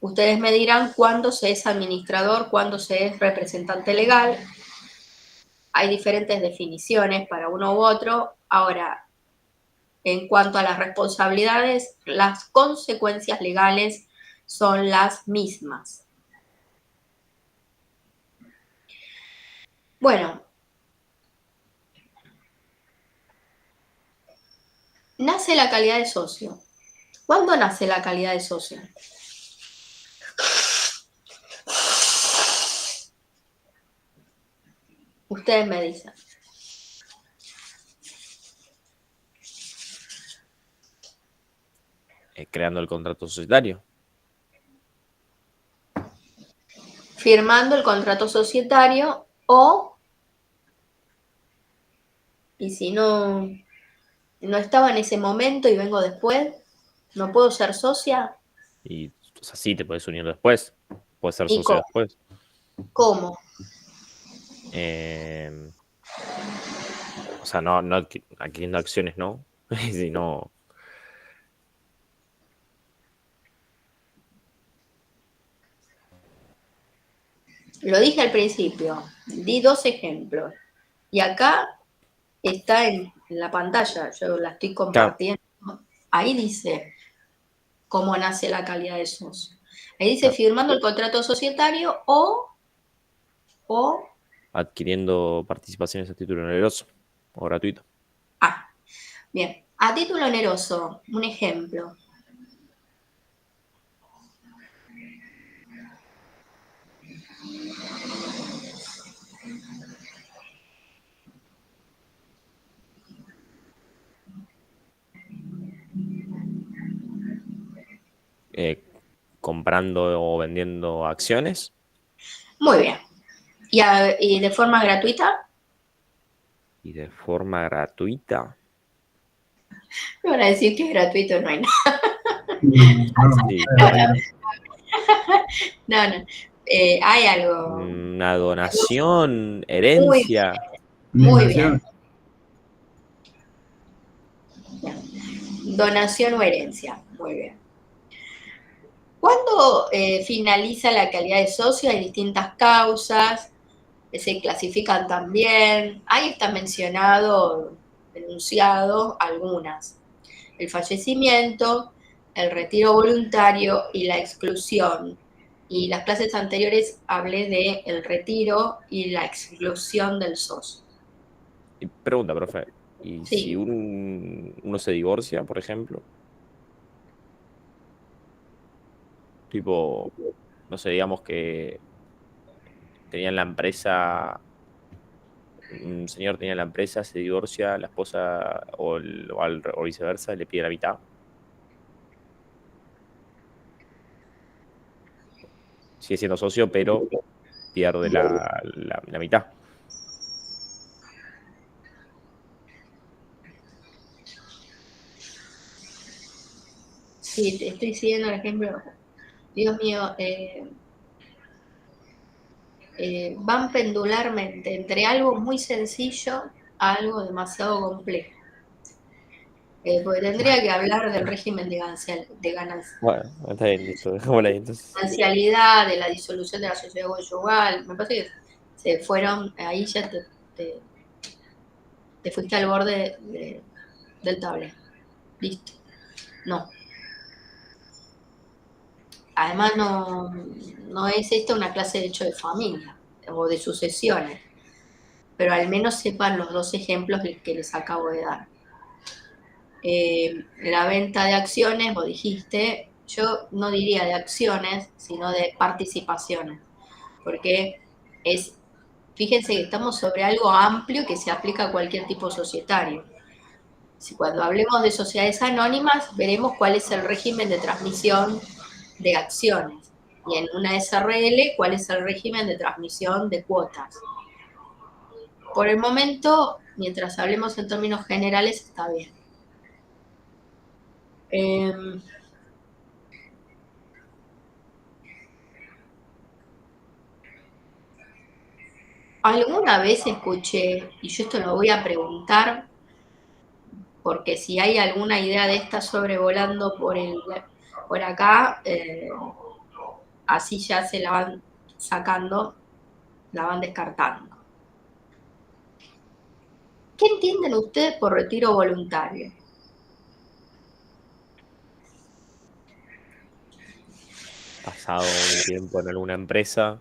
Ustedes me dirán cuándo se es administrador, cuándo se es representante legal. Hay diferentes definiciones para uno u otro. Ahora, en cuanto a las responsabilidades, las consecuencias legales son las mismas. Bueno, nace la calidad de socio. ¿Cuándo nace la calidad de socio? Ustedes me dicen. Creando el contrato societario. Firmando el contrato societario o, y si no estaba en ese momento y vengo después, ¿no puedo ser socia? Y, o sea, sí, te puedes unir después. Puedes ser ¿Y socio cómo? después. ¿Cómo? O sea, no adquiriendo acciones, ¿no? Sino... Lo dije al principio, di 2 ejemplos. Y acá está en la pantalla, yo la estoy compartiendo. Claro. Ahí dice cómo nace la calidad de socio. Ahí dice claro. Firmando el contrato societario o adquiriendo participaciones a título oneroso o gratuito. Ah, bien. A título oneroso, un ejemplo. Comprando o vendiendo acciones. Muy bien. ¿Y de forma gratuita? Y de forma gratuita. Me van a decir que es gratuito, no hay nada. Sí. No. Hay algo. Una donación, herencia. Muy bien. Donación o herencia. Muy bien. ¿Cuándo finaliza la calidad de socio? Hay distintas causas que se clasifican también. Ahí está mencionado, enunciado algunas. El fallecimiento, el retiro voluntario y la exclusión. Y las clases anteriores hablé de el retiro y la exclusión del socio. Y pregunta, profe. ¿Y sí. si uno se divorcia, por ejemplo? Tipo, no sé, digamos que tenían la empresa, un señor tenía la empresa, se divorcia, la esposa o viceversa, le pide la mitad. Sigue siendo socio, pero pierde la mitad. Sí, estoy siguiendo el ejemplo. Dios mío, van pendularmente entre algo muy sencillo a algo demasiado complejo. Porque tendría que hablar del régimen de ganancia. Bueno, está bien, listo, dejémosla ahí entonces. Ganancialidad, de la disolución de la sociedad conyugal. Me parece que se fueron, ahí ya te fuiste al borde del tablero. Listo. No. Además no es esta una clase de hecho de familia o de sucesiones, pero al menos sepan los 2 ejemplos que les acabo de dar. La venta de acciones, vos dijiste, yo no diría de acciones, sino de participaciones, porque fíjense que estamos sobre algo amplio que se aplica a cualquier tipo societario. Si cuando hablemos de sociedades anónimas, veremos cuál es el régimen de transmisión de acciones. Y en una SRL, ¿cuál es el régimen de transmisión de cuotas? Por el momento, mientras hablemos en términos generales, está bien. Alguna vez escuché, y yo esto lo voy a preguntar, porque si hay alguna idea de esta sobrevolando por acá, así ya se la van sacando, la van descartando. ¿Qué entienden ustedes por retiro voluntario? Pasado un tiempo en alguna empresa,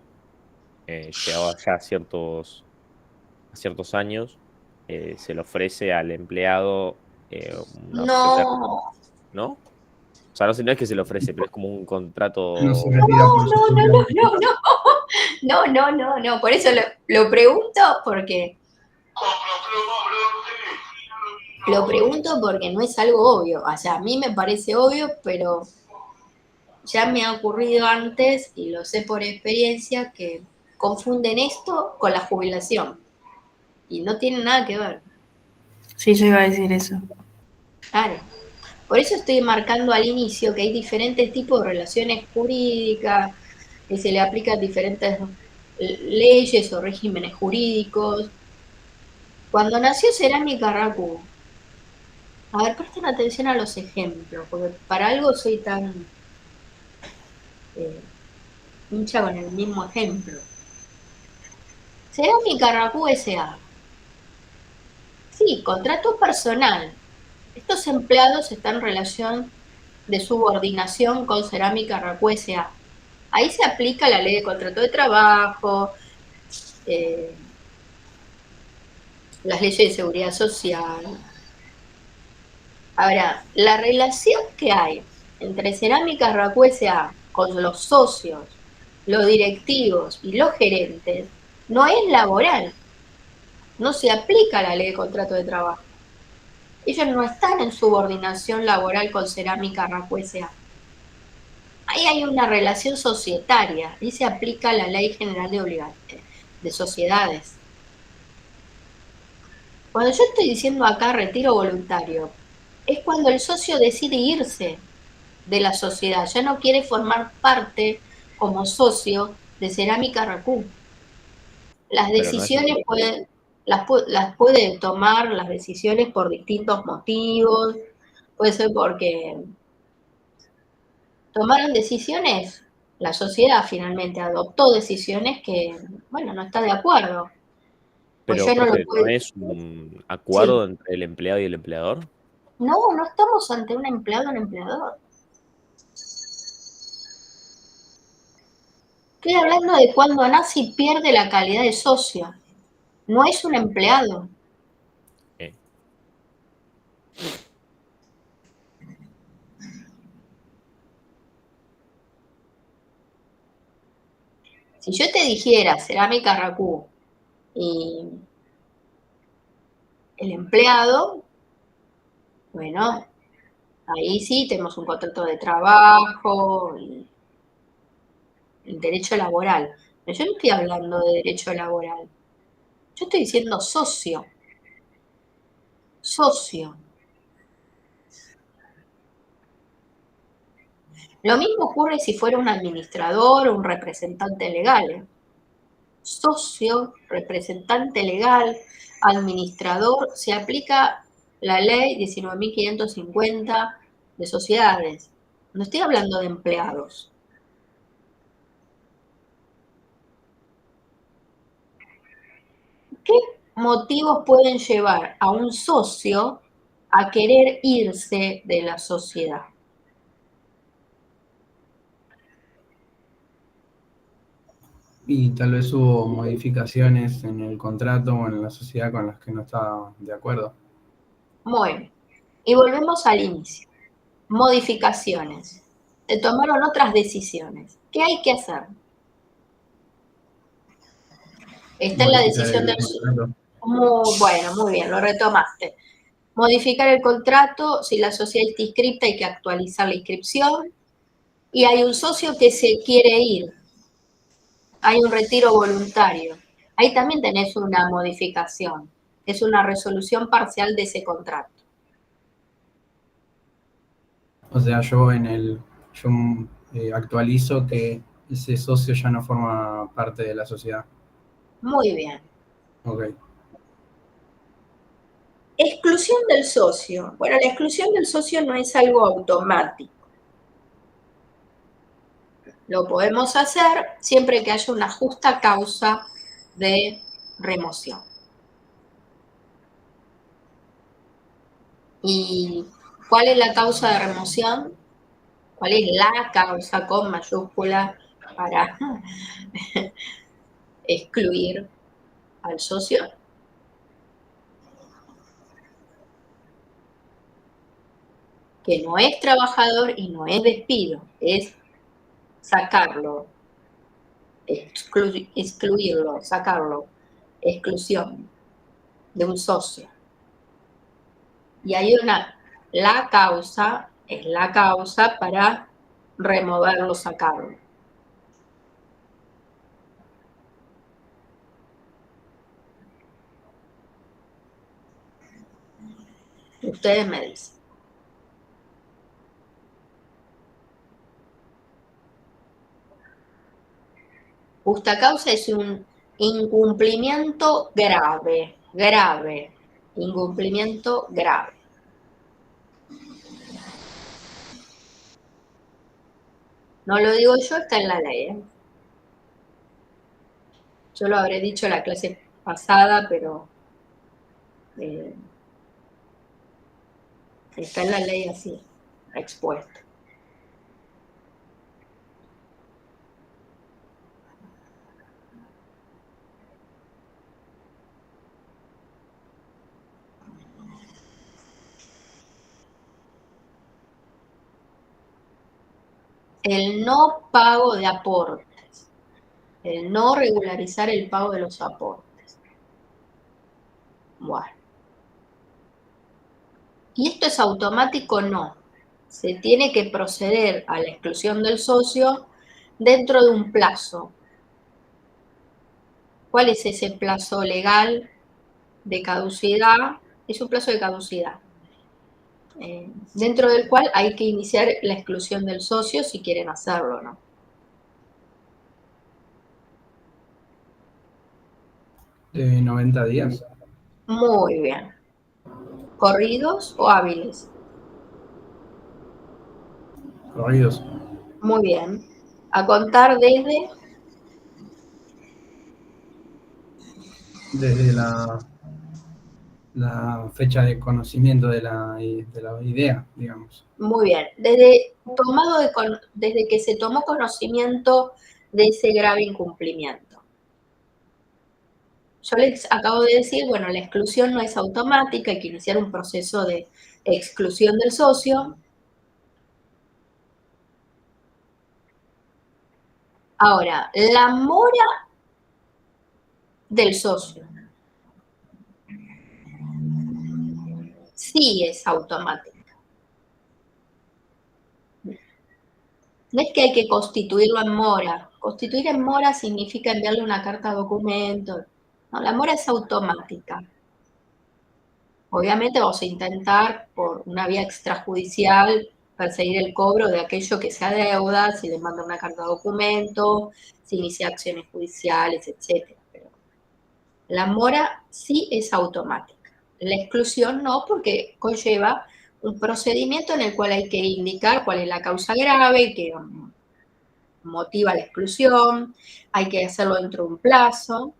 llegaba ya a ciertos años, se le ofrece al empleado una oferta, No, ¿no? O sea, no es que se le ofrece, pero es como un contrato. No se retira por su cumpleaños. no. Por eso lo pregunto porque no es algo obvio. O sea, a mí me parece obvio, pero ya me ha ocurrido antes, y lo sé por experiencia, que confunden esto con la jubilación. Y no tienen nada que ver. Sí, yo iba a decir eso. Claro. Por eso estoy marcando al inicio que hay diferentes tipos de relaciones jurídicas, que se le aplican diferentes leyes o regímenes jurídicos. Cuando nació Cerámica Racú, a ver, presten atención a los ejemplos, porque para algo soy tan hincha con el mismo ejemplo. Cerámica Racú S.A. Sí, contrato personal. Estos empleados están en relación de subordinación con Cerámica Racú S.A. Ahí se aplica la ley de contrato de trabajo, las leyes de seguridad social. Ahora, la relación que hay entre Cerámica Racú S.A. con los socios, los directivos y los gerentes no es laboral. No se aplica la ley de contrato de trabajo. Ellos no están en subordinación laboral con Cerámica Racú S.A. Ahí hay una relación societaria, y se aplica la Ley General de Sociedades. Cuando yo estoy diciendo acá retiro voluntario, es cuando el socio decide irse de la sociedad, ya no quiere formar parte como socio de Cerámica Racú. Las Pero no es decisiones las puede tomar las decisiones por distintos motivos, puede ser porque tomaron decisiones, la sociedad finalmente adoptó decisiones que, bueno, no está de acuerdo. Pues Pero, yo no lo profe, ¿no puedo. es un Sí. acuerdo entre el empleado y el empleador? No estamos ante un empleado o un empleador. Estoy hablando de cuando nace y pierde la calidad de socio. No es un empleado. Eh, Si yo te dijera Cerámica Racú y el empleado, bueno, ahí sí tenemos un contrato de trabajo, el derecho laboral. Pero yo no estoy hablando de derecho laboral. Yo estoy diciendo socio. Socio. Lo mismo ocurre si fuera un administrador o un representante legal. Socio, representante legal, administrador, se aplica la ley 19.550 de sociedades. No estoy hablando de empleados. ¿Qué motivos pueden llevar a un socio a querer irse de la sociedad? Y tal vez hubo modificaciones en el contrato o en la sociedad con las que no estaba de acuerdo. Muy bien. Y volvemos al inicio. Modificaciones. Se tomaron otras decisiones. ¿Qué hay que hacer? Está en la Modificar decisión el del... contrato. Muy bien, lo retomaste. Modificar el contrato, si la sociedad está inscripta hay que actualizar la inscripción. y hay un socio que se quiere ir, hay un retiro voluntario, ahí también tenés una modificación, es una resolución parcial de ese contrato. O sea, yo actualizo que ese socio ya no forma parte de la sociedad. Muy bien. Ok. Exclusión del socio. Bueno, la exclusión del socio no es algo automático. Lo podemos hacer siempre que haya una justa causa de remoción. ¿Y cuál es la causa de remoción? ¿Cuál es la causa con mayúscula para excluir al socio? Que no es trabajador y no es despido, es sacarlo, excluirlo, sacarlo, exclusión de un socio. Y hay la causa, es la causa para removerlo, sacarlo. Ustedes me dicen. Justa causa es un incumplimiento grave, incumplimiento grave. No lo digo yo, está en la ley, ¿eh? Yo lo habré dicho la clase pasada, pero está en la ley así, expuesto. El no pago de aportes, el no regularizar el pago de los aportes. Bueno. ¿Y esto es automático? No. Se tiene que proceder a la exclusión del socio dentro de un plazo. ¿Cuál es ese plazo legal de caducidad? Es un plazo de caducidad, dentro del cual hay que iniciar la exclusión del socio si quieren hacerlo, ¿no? ¿De 90 días? Muy bien. ¿Corridos o hábiles? Corridos. Muy bien. A contar Desde la fecha de conocimiento de la idea, digamos. muy bien. Desde que se tomó conocimiento de ese grave incumplimiento. Yo les acabo de decir, bueno, la exclusión no es automática, hay que iniciar un proceso de exclusión del socio. Ahora, la mora del socio sí es automática. No es que hay que constituirlo en mora. Constituir en mora significa enviarle una carta de documento. No, la mora es automática. Obviamente vamos a intentar, por una vía extrajudicial, perseguir el cobro de aquello que sea deuda, si le manda una carta de documento, si inicia acciones judiciales, etc. Pero la mora sí es automática. La exclusión no, porque conlleva un procedimiento en el cual hay que indicar cuál es la causa grave que motiva la exclusión, hay que hacerlo dentro de un plazo.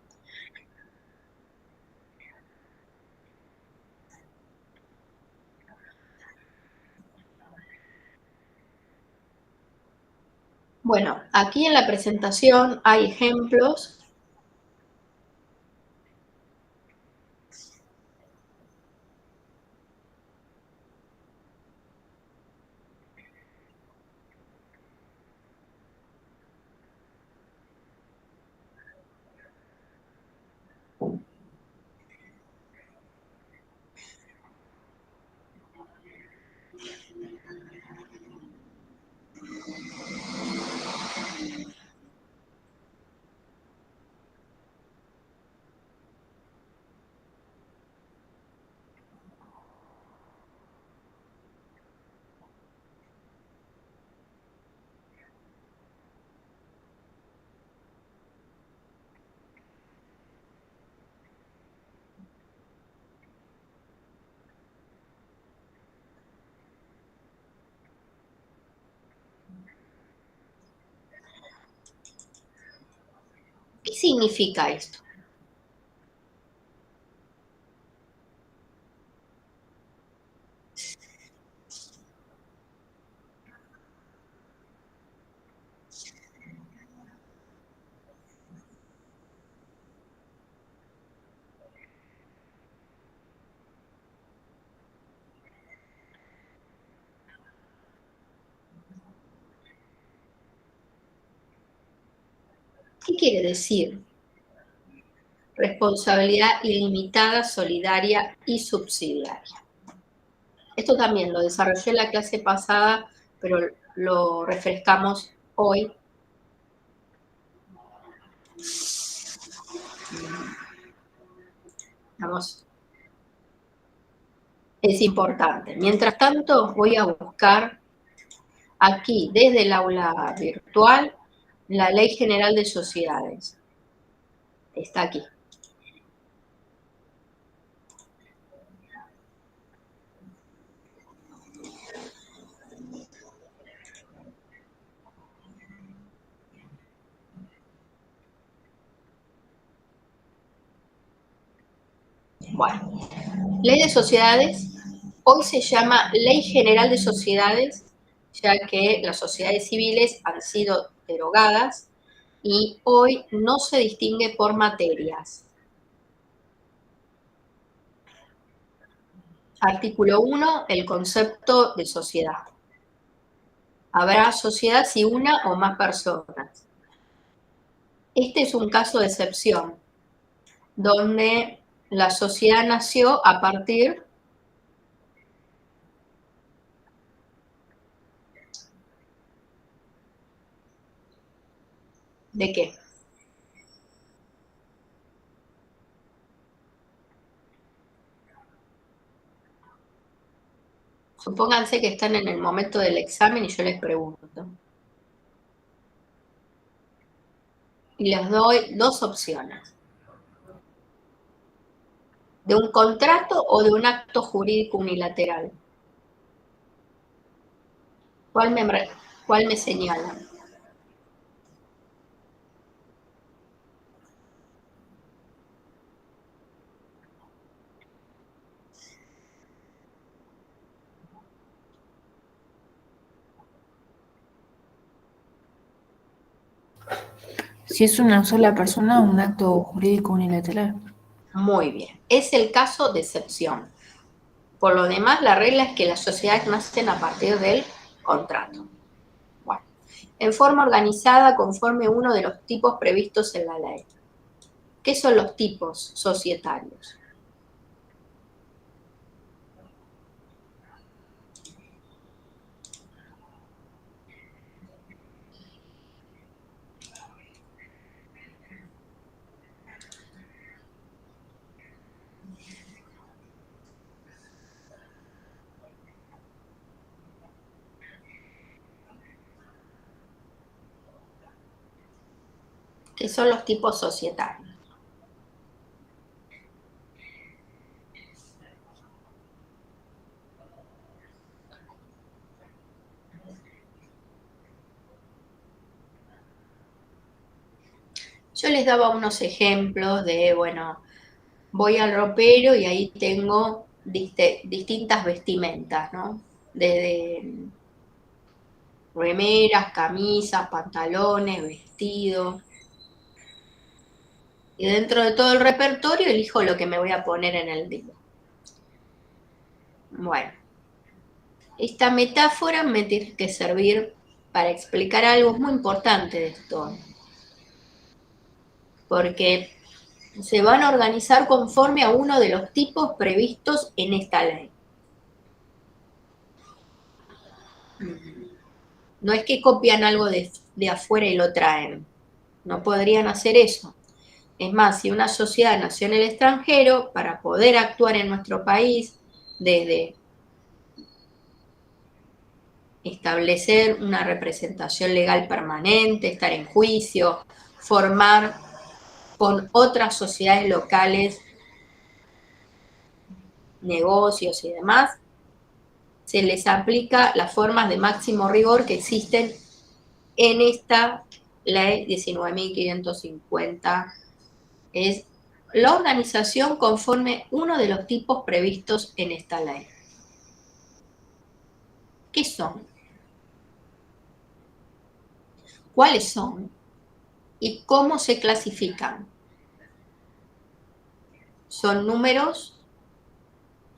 Bueno, aquí en la presentación hay ejemplos. significa esto? ¿Qué quiere decir? Responsabilidad ilimitada, solidaria y subsidiaria. Esto también lo desarrollé en la clase pasada, pero lo refrescamos hoy. Vamos. Es importante. Mientras tanto, voy a buscar aquí, desde el aula virtual, la Ley General de Sociedades. Está aquí. Bueno, Ley de Sociedades, hoy se llama Ley General de Sociedades, ya que las sociedades civiles han sido derogadas y hoy no se distingue por materias. Artículo 1, el concepto de sociedad. Habrá sociedad si una o más personas. Este es un caso de excepción, donde la sociedad nació a partir ¿de qué? Supónganse que están en el momento del examen y yo les pregunto. Y les doy dos opciones. ¿De un contrato o de un acto jurídico unilateral? ¿Cuál me señalan? Si es una sola persona, un acto jurídico unilateral. Muy bien. Es el caso de excepción. Por lo demás, la regla es que las sociedades nacen a partir del contrato. Bueno, en forma organizada conforme uno de los tipos previstos en la ley. ¿Qué son los tipos societarios? ¿Qué son los tipos societarios? Yo les daba unos ejemplos de, bueno, voy al ropero y ahí tengo distintas vestimentas, ¿no? Desde remeras, camisas, pantalones, vestidos. Y dentro de todo el repertorio elijo lo que me voy a poner en el día. Bueno, esta metáfora me tiene que servir para explicar algo muy importante de esto. Porque se van a organizar conforme a uno de los tipos previstos en esta ley. No es que copian algo de afuera y lo traen. No podrían hacer eso. Es más, si una sociedad nació en el extranjero, para poder actuar en nuestro país, desde establecer una representación legal permanente, estar en juicio, formar con otras sociedades locales negocios y demás, se les aplica las formas de máximo rigor que existen en esta ley 19.550 Es la organización conforme uno de los tipos previstos en esta ley. ¿Qué son? ¿Cuáles son? ¿Y cómo se clasifican? Son números,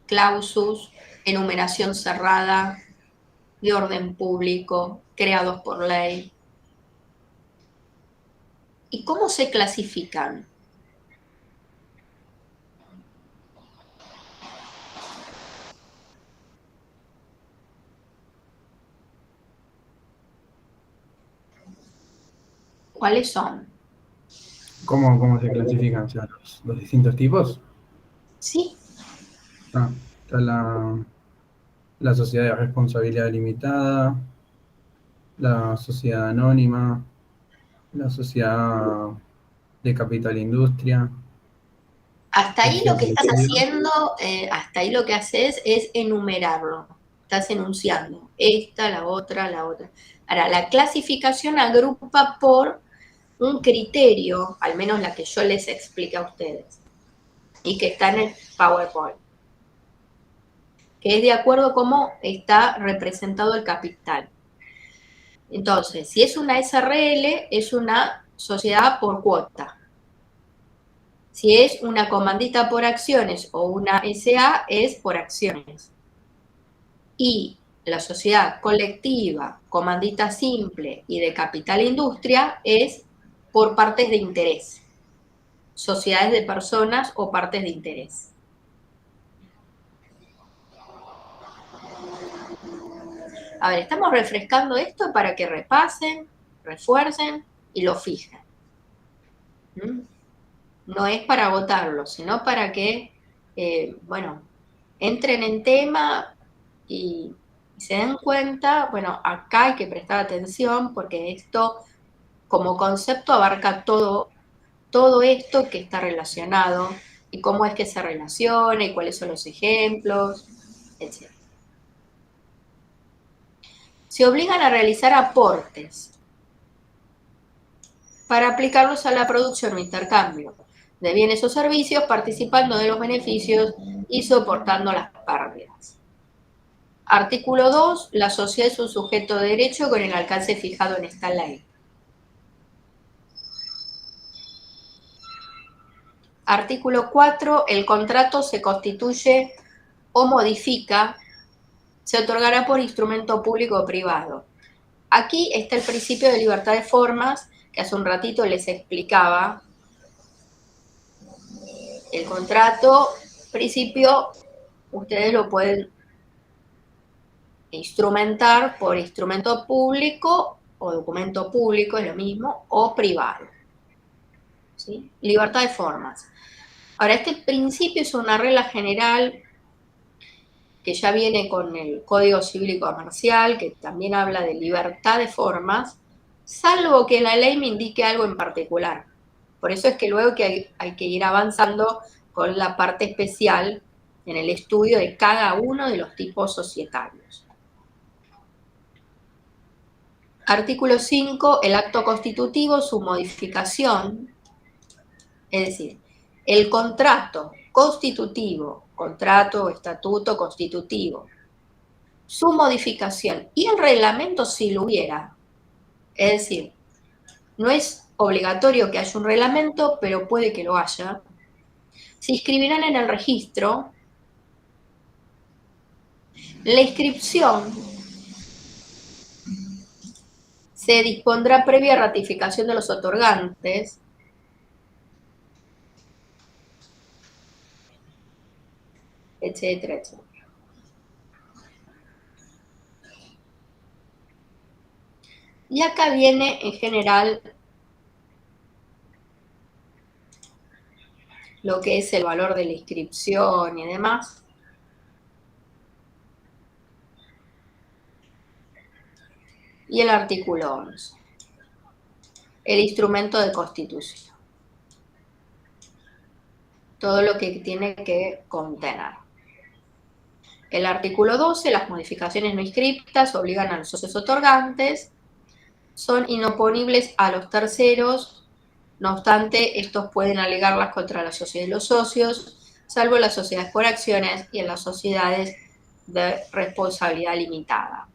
clausus, enumeración cerrada, de orden público, creados por ley. ¿Y cómo se clasifican? ¿Cuáles son? ¿Cómo se clasifican? O sea, los distintos tipos. Sí, Está la sociedad de responsabilidad limitada, la sociedad anónima, la sociedad de capital industria. hasta ahí lo que estás Sociedad haciendo, hasta ahí lo que haces es enumerarlo. Estás enunciando esta, la otra, la otra. Ahora, la clasificación agrupa por un criterio, al menos la que yo les expliqué a ustedes, y que está en el PowerPoint, que es de acuerdo a cómo está representado el capital. Entonces, si es una SRL, es una sociedad por cuota. Si es una comandita por acciones o una SA, es por acciones. Y la sociedad colectiva, comandita simple y de capital industria es por partes de interés. Sociedades de personas o partes de interés. A ver, estamos refrescando esto para que repasen, refuercen y lo fijen. No es para agotarlo, sino para que, bueno, entren en tema y se den cuenta, bueno, acá hay que prestar atención porque esto como concepto abarca todo esto que está relacionado y cómo es que se relaciona y cuáles son los ejemplos, etc. Se obligan a realizar aportes para aplicarlos a la producción o intercambio de bienes o servicios, participando de los beneficios y soportando las pérdidas. Artículo 2. La sociedad es un sujeto de derecho con el alcance fijado en esta ley. Artículo 4. El contrato se constituye o modifica, se otorgará por instrumento público o privado. Aquí está el principio de libertad de formas, que hace un ratito les explicaba. El contrato, principio, ustedes lo pueden instrumentar por instrumento público o documento público, es lo mismo, o privado. ¿Sí? Libertad de formas. Ahora, este principio es una regla general que ya viene con el Código Civil y Comercial, que también habla de libertad de formas, salvo que la ley me indique algo en particular. Por eso es que luego que hay que ir avanzando con la parte especial en el estudio de cada uno de los tipos societarios. Artículo 5, el acto constitutivo, su modificación, es decir, el contrato constitutivo, contrato o estatuto constitutivo, su modificación y el reglamento si lo hubiera, es decir, no es obligatorio que haya un reglamento, pero puede que lo haya, se inscribirán en el registro. La inscripción se dispondrá previa ratificación de los otorgantes, etcétera, etcétera. Y acá viene en general lo que es el valor de la inscripción y demás. Y el artículo 11. El instrumento de constitución. Todo lo que tiene que contener. El artículo 12. Las modificaciones no inscriptas obligan a los socios otorgantes. Son inoponibles a los terceros No obstante, estos pueden alegarlas contra la sociedad y los socios, salvo en las sociedades por acciones y en las sociedades de responsabilidad limitada.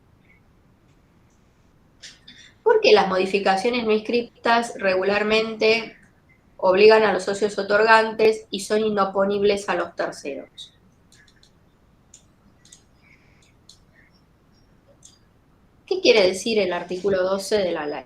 Porque las modificaciones no inscriptas regularmente obligan a los socios otorgantes y son inoponibles a los terceros. ¿Qué quiere decir el artículo 12 de la ley?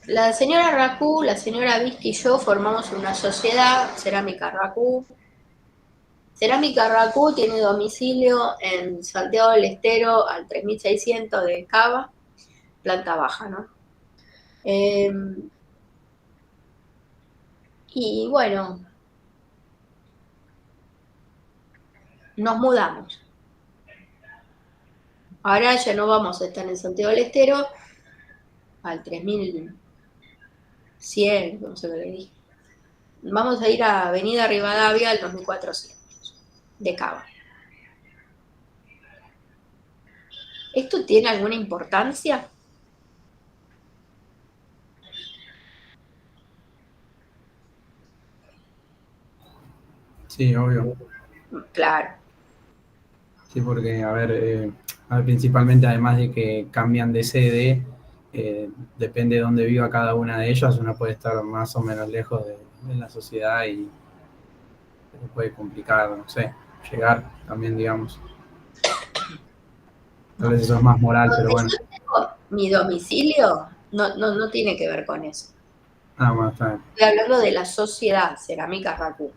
La señora Racú, la señora Vizqui y yo formamos una sociedad, Cerámica Racú. Cerámica Racú tiene domicilio en Santiago del Estero al 3600 de Cava, planta baja, ¿no? Y bueno, nos mudamos. Ahora ya no vamos a estar en Santiago del Estero al 3100, no sé qué le dije. Vamos a ir a Avenida Rivadavia al 2400 de Cava. ¿Esto tiene alguna importancia? Sí, obvio. Claro. Sí, porque, a ver, principalmente además de que cambian de sede, depende de dónde viva cada una de ellas, una puede estar más o menos lejos de la sociedad y puede complicar, no sé, llegar también, digamos. Tal vez eso es más moral, pero Donde bueno. yo tengo mi domicilio no tiene que ver con eso. Ah, bueno, está bien. Estoy hablando de la sociedad Cerámica Racú.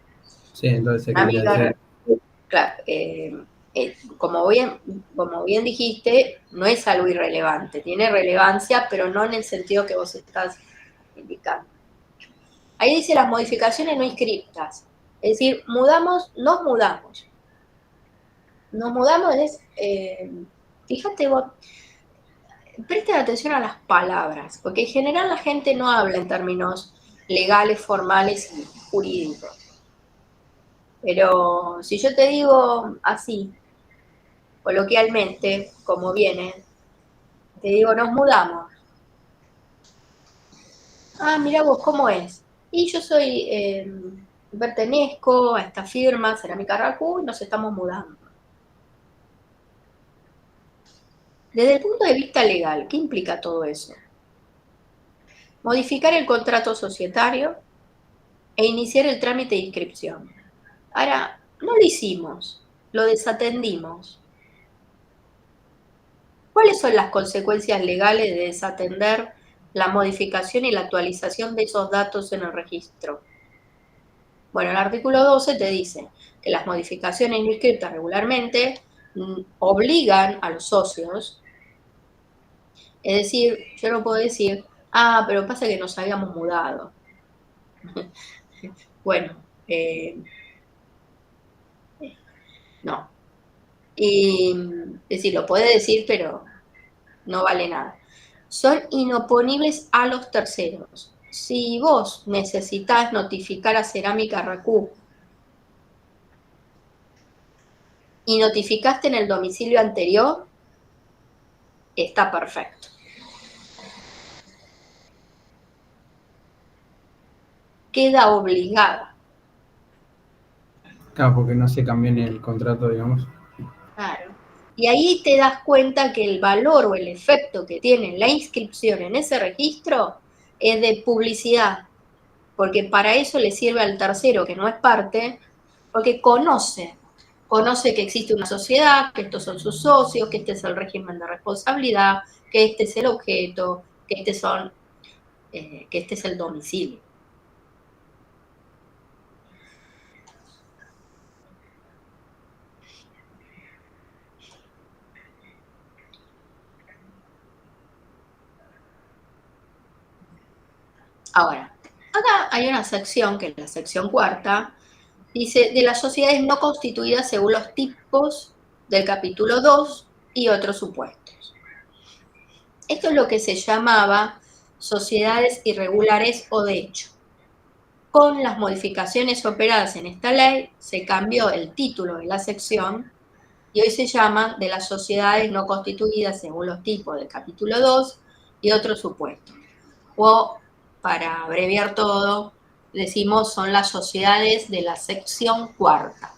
Sí, entonces se quería Cerámica decir. Racú, claro, como bien dijiste, no es algo irrelevante, tiene relevancia, pero no en el sentido que vos estás indicando. Ahí dice las modificaciones no inscriptas, es decir, nos mudamos. Nos mudamos fíjate vos, presten atención a las palabras, porque en general la gente no habla en términos legales, formales y jurídicos. Pero si yo te digo así, coloquialmente, como viene, te digo, nos mudamos. Ah, mira vos, ¿cómo es? Y yo pertenezco a esta firma, Cerámica Racú, y nos estamos mudando. Desde el punto de vista legal, ¿qué implica todo eso? Modificar el contrato societario e iniciar el trámite de inscripción. Ahora, no lo hicimos, lo desatendimos. ¿Cuáles son las consecuencias legales de desatender la modificación y la actualización de esos datos en el registro? Bueno, el artículo 12 te dice que las modificaciones no inscritas regularmente obligan a los socios, es decir, yo no puedo decir, pero pasa que nos habíamos mudado. Bueno, no. Y, es decir, lo puede decir, pero no vale nada. Son inoponibles a los terceros. Si vos necesitas notificar a Cerámica Racú y notificaste en el domicilio anterior, está perfecto. Queda obligada. Claro, porque no se cambió en el contrato, digamos. Claro. Y ahí te das cuenta que el valor o el efecto que tiene la inscripción en ese registro es de publicidad, porque para eso le sirve al tercero que no es parte, porque conoce que existe una sociedad, que estos son sus socios, que este es el régimen de responsabilidad, que este es el objeto, que este es el domicilio. Ahora, acá hay una sección, que es la sección cuarta, dice, de las sociedades no constituidas según los tipos del capítulo 2 y otros supuestos. Esto es lo que se llamaba sociedades irregulares o de hecho. Con las modificaciones operadas en esta ley, se cambió el título de la sección y hoy se llaman de las sociedades no constituidas según los tipos del capítulo 2 y otros supuestos. O, para abreviar todo, decimos son las sociedades de la sección cuarta.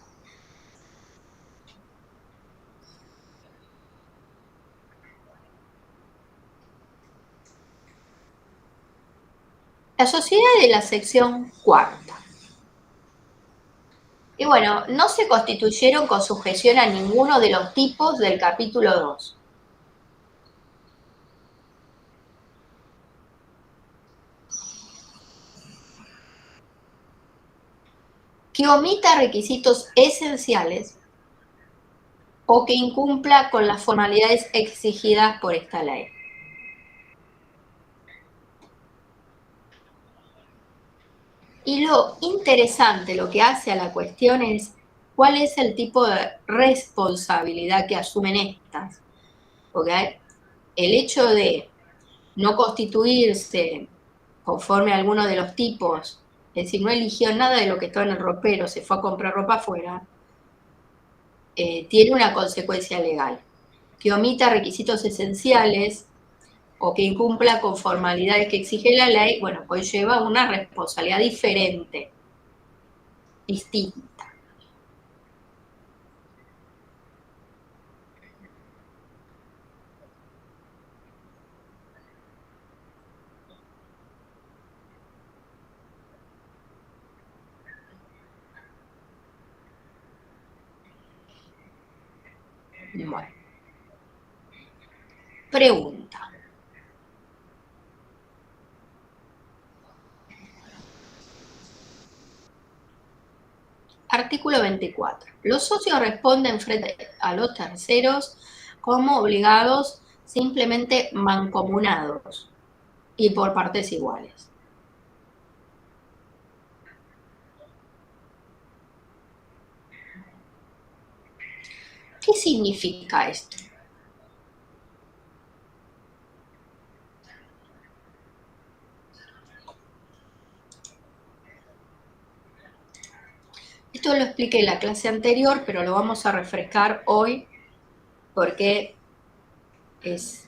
La sociedad de la sección cuarta. Y bueno, no se constituyeron con sujeción a ninguno de los tipos del capítulo 2. Que omita requisitos esenciales o que incumpla con las formalidades exigidas por esta ley. Y lo interesante, lo que hace a la cuestión es cuál es el tipo de responsabilidad que asumen estas. Porque el hecho de no constituirse conforme a alguno de los tipos, es decir, no eligió nada de lo que estaba en el ropero, se fue a comprar ropa afuera, tiene una consecuencia legal. Que omita requisitos esenciales o que incumpla con formalidades que exige la ley, bueno, conlleva una responsabilidad diferente, distinta. Bueno. Pregunta. Artículo 24. Los socios responden frente a los terceros como obligados simplemente mancomunados y por partes iguales. ¿Qué significa esto? Esto lo expliqué en la clase anterior, pero lo vamos a refrescar hoy porque es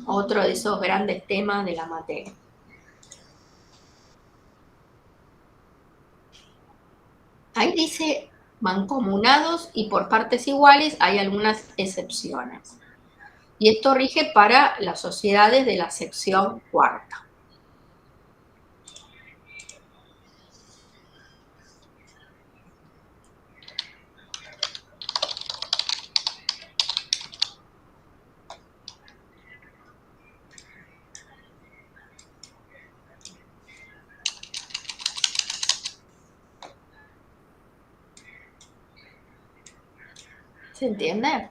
otro de esos grandes temas de la materia. Ahí dice mancomunados y por partes iguales, hay algunas excepciones. Y esto rige para las sociedades de la sección cuarta. ¿Se entiende?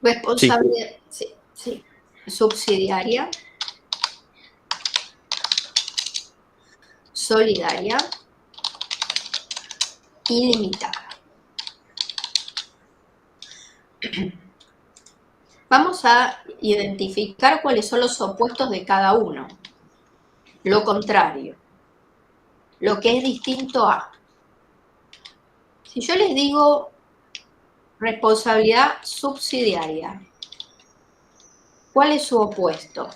Responsabilidad, sí. Subsidiaria, solidaria, ilimitada. Vamos a identificar cuáles son los opuestos de cada uno. Lo contrario, lo que es distinto a. Si yo les digo responsabilidad subsidiaria, ¿cuál es su opuesto?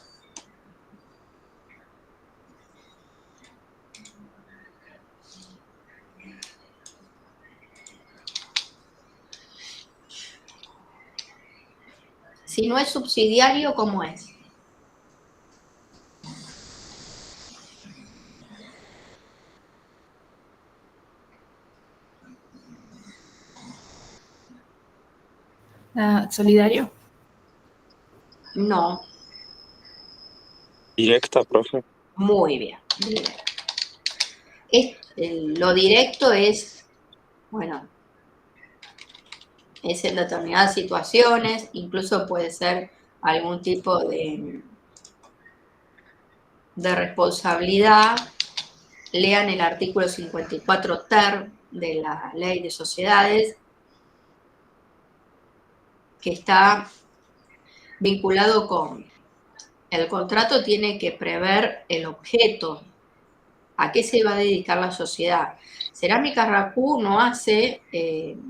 Si no es subsidiario, ¿cómo es? ¿Solidario? No. Directa, profe. Muy bien. Lo directo es, bueno, es en determinadas situaciones, incluso puede ser algún tipo de responsabilidad. Lean el artículo 54 ter de la Ley de Sociedades, que está vinculado con el contrato. Tiene que prever el objeto, a qué se va a dedicar la sociedad. Cerámica Racú no hace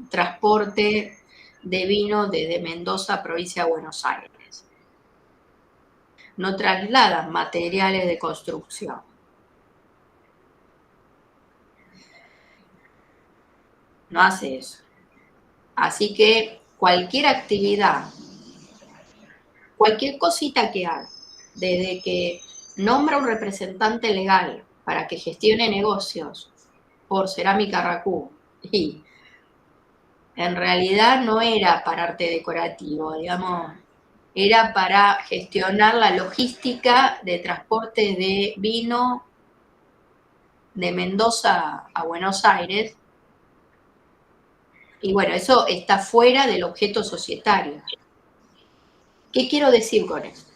transporte de vino desde Mendoza, provincia de Buenos Aires. No traslada materiales de construcción. No hace eso. Así que cualquier actividad, cualquier cosita que haga, desde que nombra un representante legal para que gestione negocios por Cerámica Racú, y en realidad no era para arte decorativo, digamos, era para gestionar la logística de transporte de vino de Mendoza a Buenos Aires. Y bueno, eso está fuera del objeto societario. ¿Qué quiero decir con esto?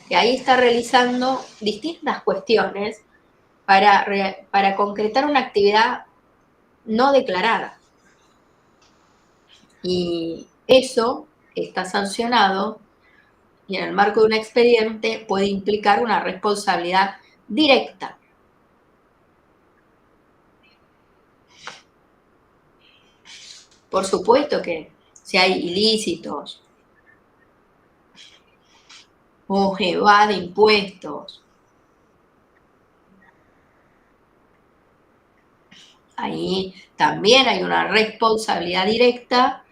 Que ahí está realizando distintas cuestiones para concretar una actividad no declarada. Y eso está sancionado y en el marco de un expediente puede implicar una responsabilidad directa. Por supuesto que si hay ilícitos o evade impuestos, ahí también hay una responsabilidad directa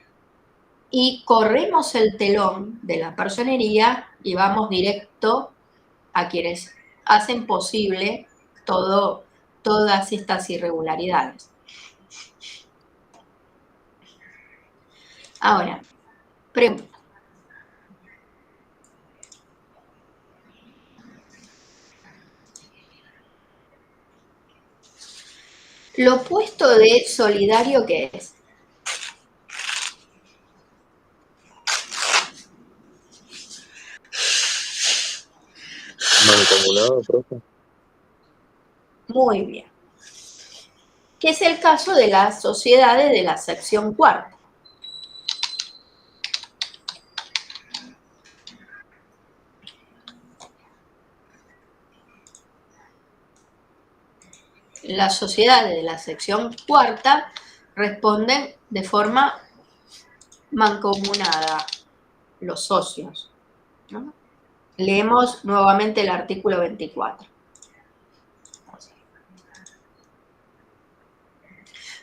y corremos el telón de la personería y vamos directo a quienes hacen posible todas estas irregularidades. Ahora, pregunta. ¿Lo opuesto de solidario qué es? Mancomunado, profe. Muy bien. Que es el caso de las sociedades de la sección cuarta. Las sociedades de la sección cuarta responden de forma mancomunada, los socios, ¿no? Leemos nuevamente el artículo 24.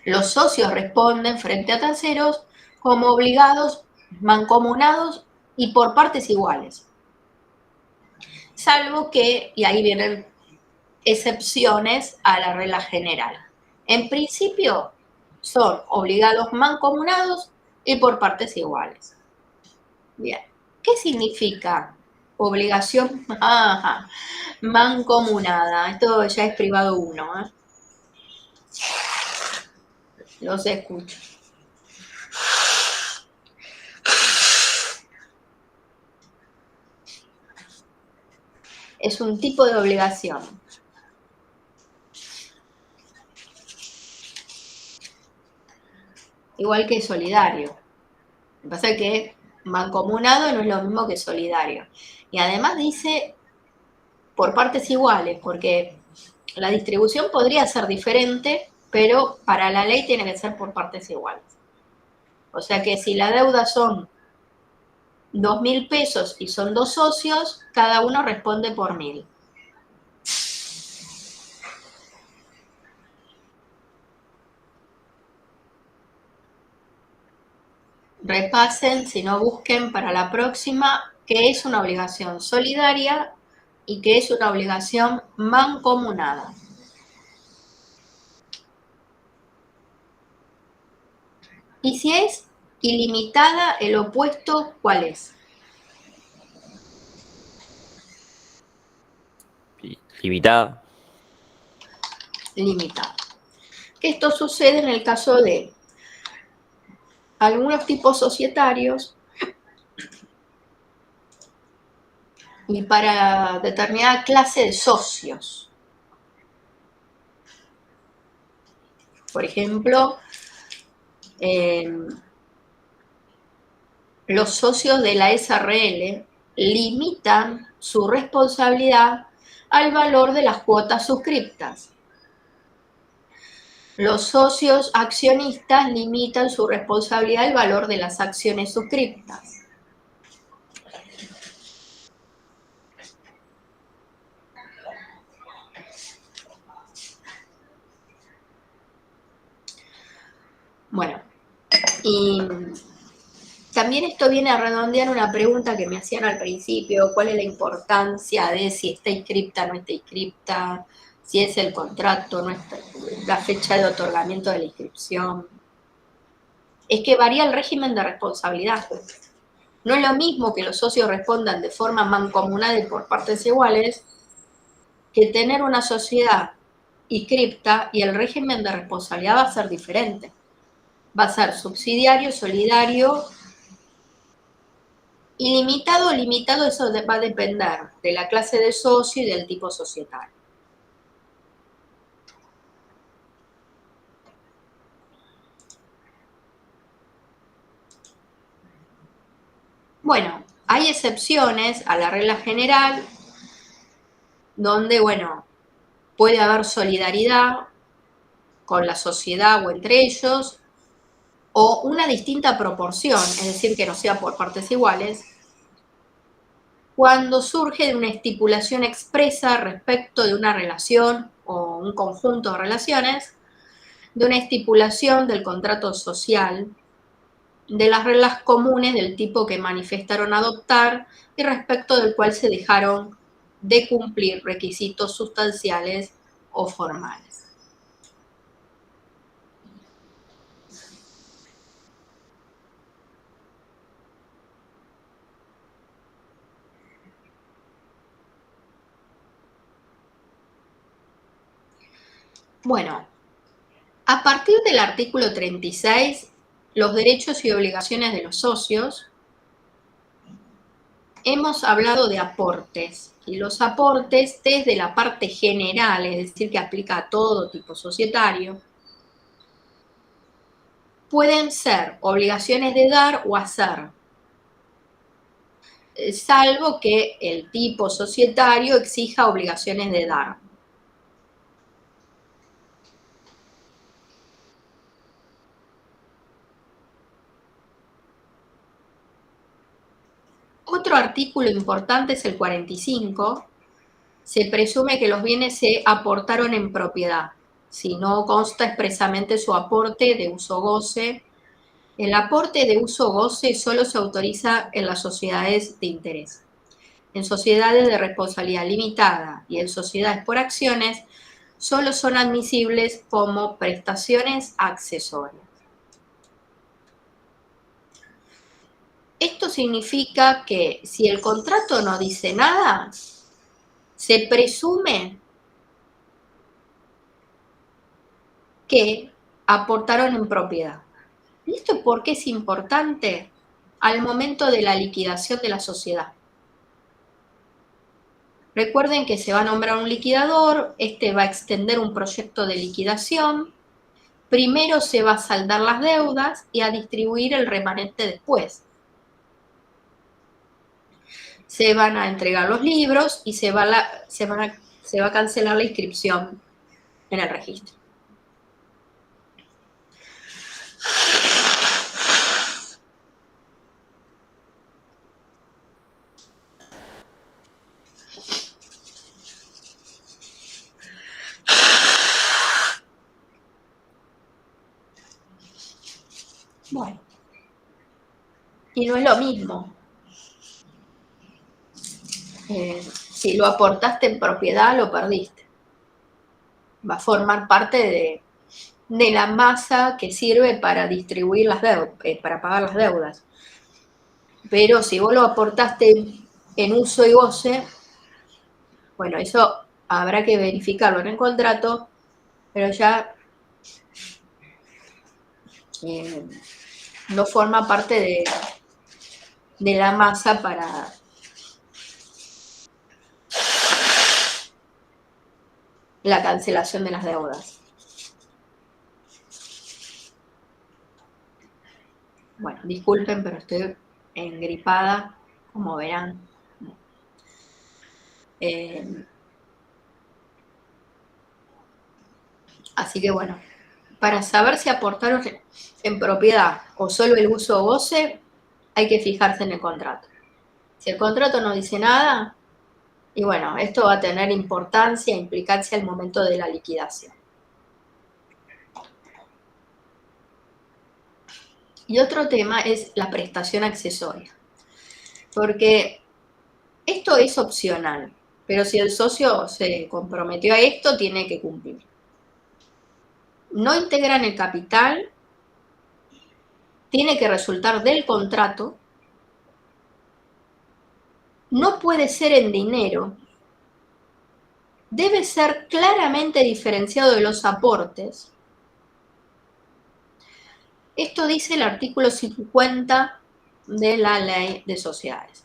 Los socios responden frente a terceros como obligados, mancomunados y por partes iguales. Salvo que, y ahí vienen excepciones a la regla general. En principio son obligados, mancomunados y por partes iguales. Bien, ¿qué significa obligación mancomunada? Esto ya es privado 1, ¿eh? Los escucho. Es un tipo de obligación. Igual que solidario. Lo que pasa es que mancomunado no es lo mismo que solidario. Y además dice por partes iguales, porque la distribución podría ser diferente, pero para la ley tiene que ser por partes iguales. O sea que si la deuda son 2.000 pesos y son 2 socios, cada uno responde por 1.000. Repasen, si no busquen para la próxima, qué es una obligación solidaria y qué es una obligación mancomunada. Y si es ilimitada, el opuesto, ¿cuál es? Limitada. Limitada. Que esto sucede en el caso de algunos tipos societarios y para determinada clase de socios. Por ejemplo, los socios de la SRL limitan su responsabilidad al valor de las cuotas suscriptas. Los socios accionistas limitan su responsabilidad al valor de las acciones suscriptas. Bueno, y también esto viene a redondear una pregunta que me hacían al principio: ¿cuál es la importancia de si está inscripta o no está inscripta? Si es el contrato, no está, la fecha de otorgamiento de la inscripción. Es que varía el régimen de responsabilidad. No es lo mismo que los socios respondan de forma mancomunada y por partes iguales que tener una sociedad inscripta y el régimen de responsabilidad va a ser diferente. Va a ser subsidiario, solidario, ilimitado o limitado. Eso va a depender de la clase de socio y del tipo societario. Bueno, hay excepciones a la regla general donde, bueno, puede haber solidaridad con la sociedad o entre ellos, o una distinta proporción, es decir, que no sea por partes iguales, cuando surge de una estipulación expresa respecto de una relación o un conjunto de relaciones, de una estipulación del contrato social, de las reglas comunes del tipo que manifestaron adoptar y respecto del cual se dejaron de cumplir requisitos sustanciales o formales. Bueno, a partir del artículo 36, los derechos y obligaciones de los socios, hemos hablado de aportes, y los aportes desde la parte general, es decir, que aplica a todo tipo societario, pueden ser obligaciones de dar o hacer, salvo que el tipo societario exija obligaciones de dar. Otro artículo importante es el 45. Se presume que los bienes se aportaron en propiedad, si no consta expresamente su aporte de uso-goce. El aporte de uso-goce solo se autoriza en las sociedades de interés. En sociedades de responsabilidad limitada y en sociedades por acciones, solo son admisibles como prestaciones accesorias. Esto significa que si el contrato no dice nada, se presume que aportaron en propiedad. ¿Y esto por qué es importante? Al momento de la liquidación de la sociedad. Recuerden que se va a nombrar un liquidador, este va a extender un proyecto de liquidación. Primero se va a saldar las deudas y a distribuir el remanente después. Se van a entregar los libros y se va a cancelar la inscripción en el registro. Bueno, y no es lo mismo. Si lo aportaste en propiedad, lo perdiste. Va a formar parte de la masa que sirve para distribuir las deudas, para pagar las deudas. Pero si vos lo aportaste en uso y goce, bueno, eso habrá que verificarlo en el contrato, pero ya no forma parte de la masa para la cancelación de las deudas. Bueno, disculpen, pero estoy engripada, como verán. Así que bueno, para saber si aportaron en propiedad o solo el uso o goce, hay que fijarse en el contrato. Si el contrato no dice nada, y bueno, esto va a tener importancia, implicancia al momento de la liquidación. Y otro tema es la prestación accesoria, porque esto es opcional, pero si el socio se comprometió a esto, tiene que cumplir. No integran el capital, tiene que resultar del contrato, no puede ser en dinero, debe ser claramente diferenciado de los aportes. Esto dice el artículo 50 de la Ley de Sociedades.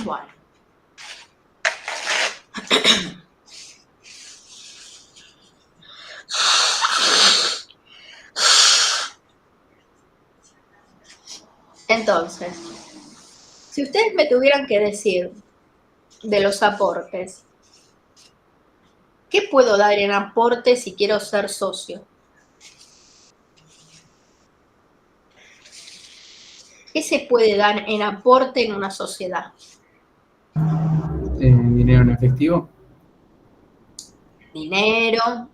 Bueno. Entonces, si ustedes me tuvieran que decir de los aportes, ¿qué puedo dar en aporte si quiero ser socio? ¿Qué se puede dar en aporte en una sociedad? Dinero en efectivo, Dinero,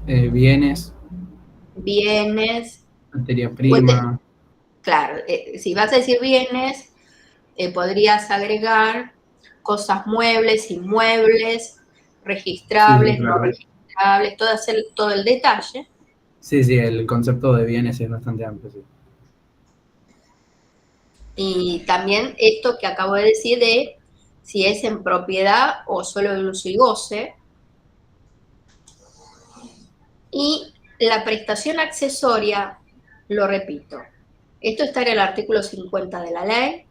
bienes, bienes, materia prima. claro, si vas a decir bienes, podrías agregar cosas muebles, inmuebles, Sí, registrables, no claro. registrables, todo el detalle. Sí, sí, el concepto de bienes es bastante amplio, sí. Y también esto que acabo de decir de si es en propiedad o solo de uso y goce. Y la prestación accesoria, lo repito, esto está en el artículo 50 de la ley,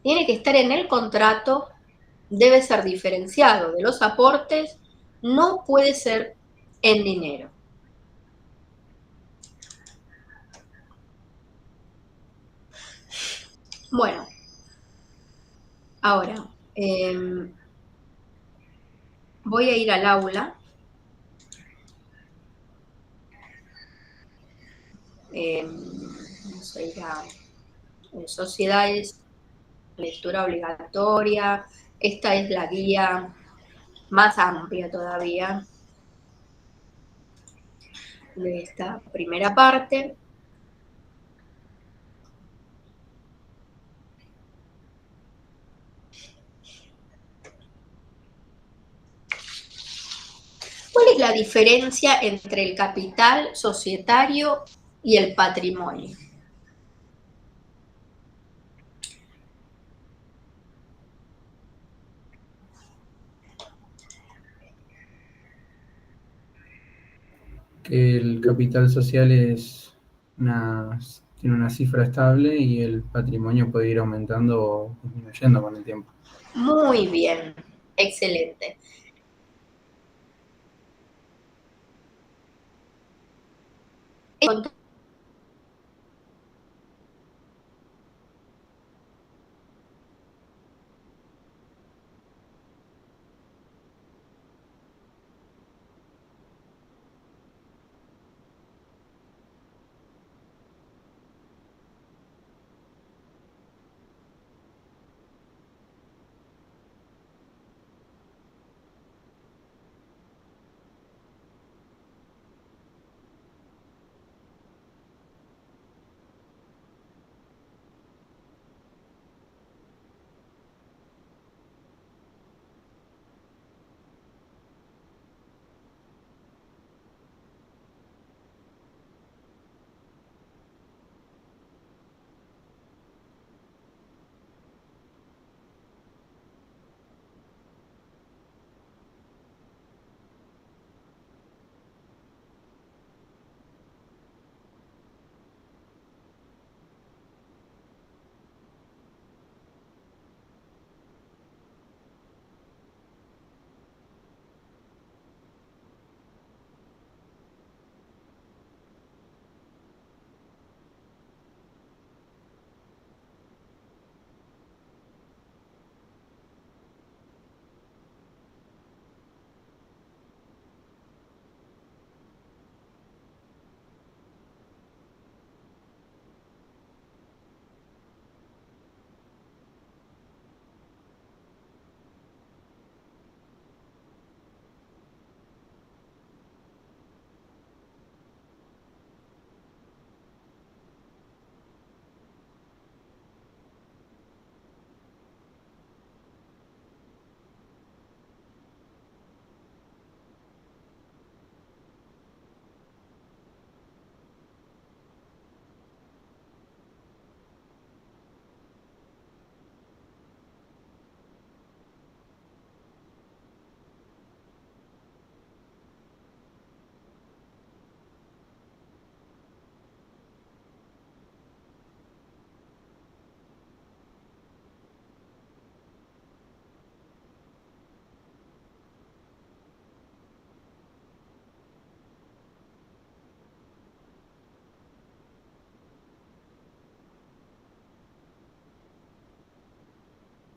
tiene que estar en el contrato, debe ser diferenciado de los aportes, no puede ser en dinero. Bueno, ahora voy a ir al aula. Vamos a ir a sociedades, lectura obligatoria. Esta es la guía más amplia todavía de esta primera parte. ¿Cuál es la diferencia entre el capital societario y el patrimonio? Que el capital social tiene una cifra estable y el patrimonio puede ir aumentando o disminuyendo con el tiempo. Muy bien, excelente.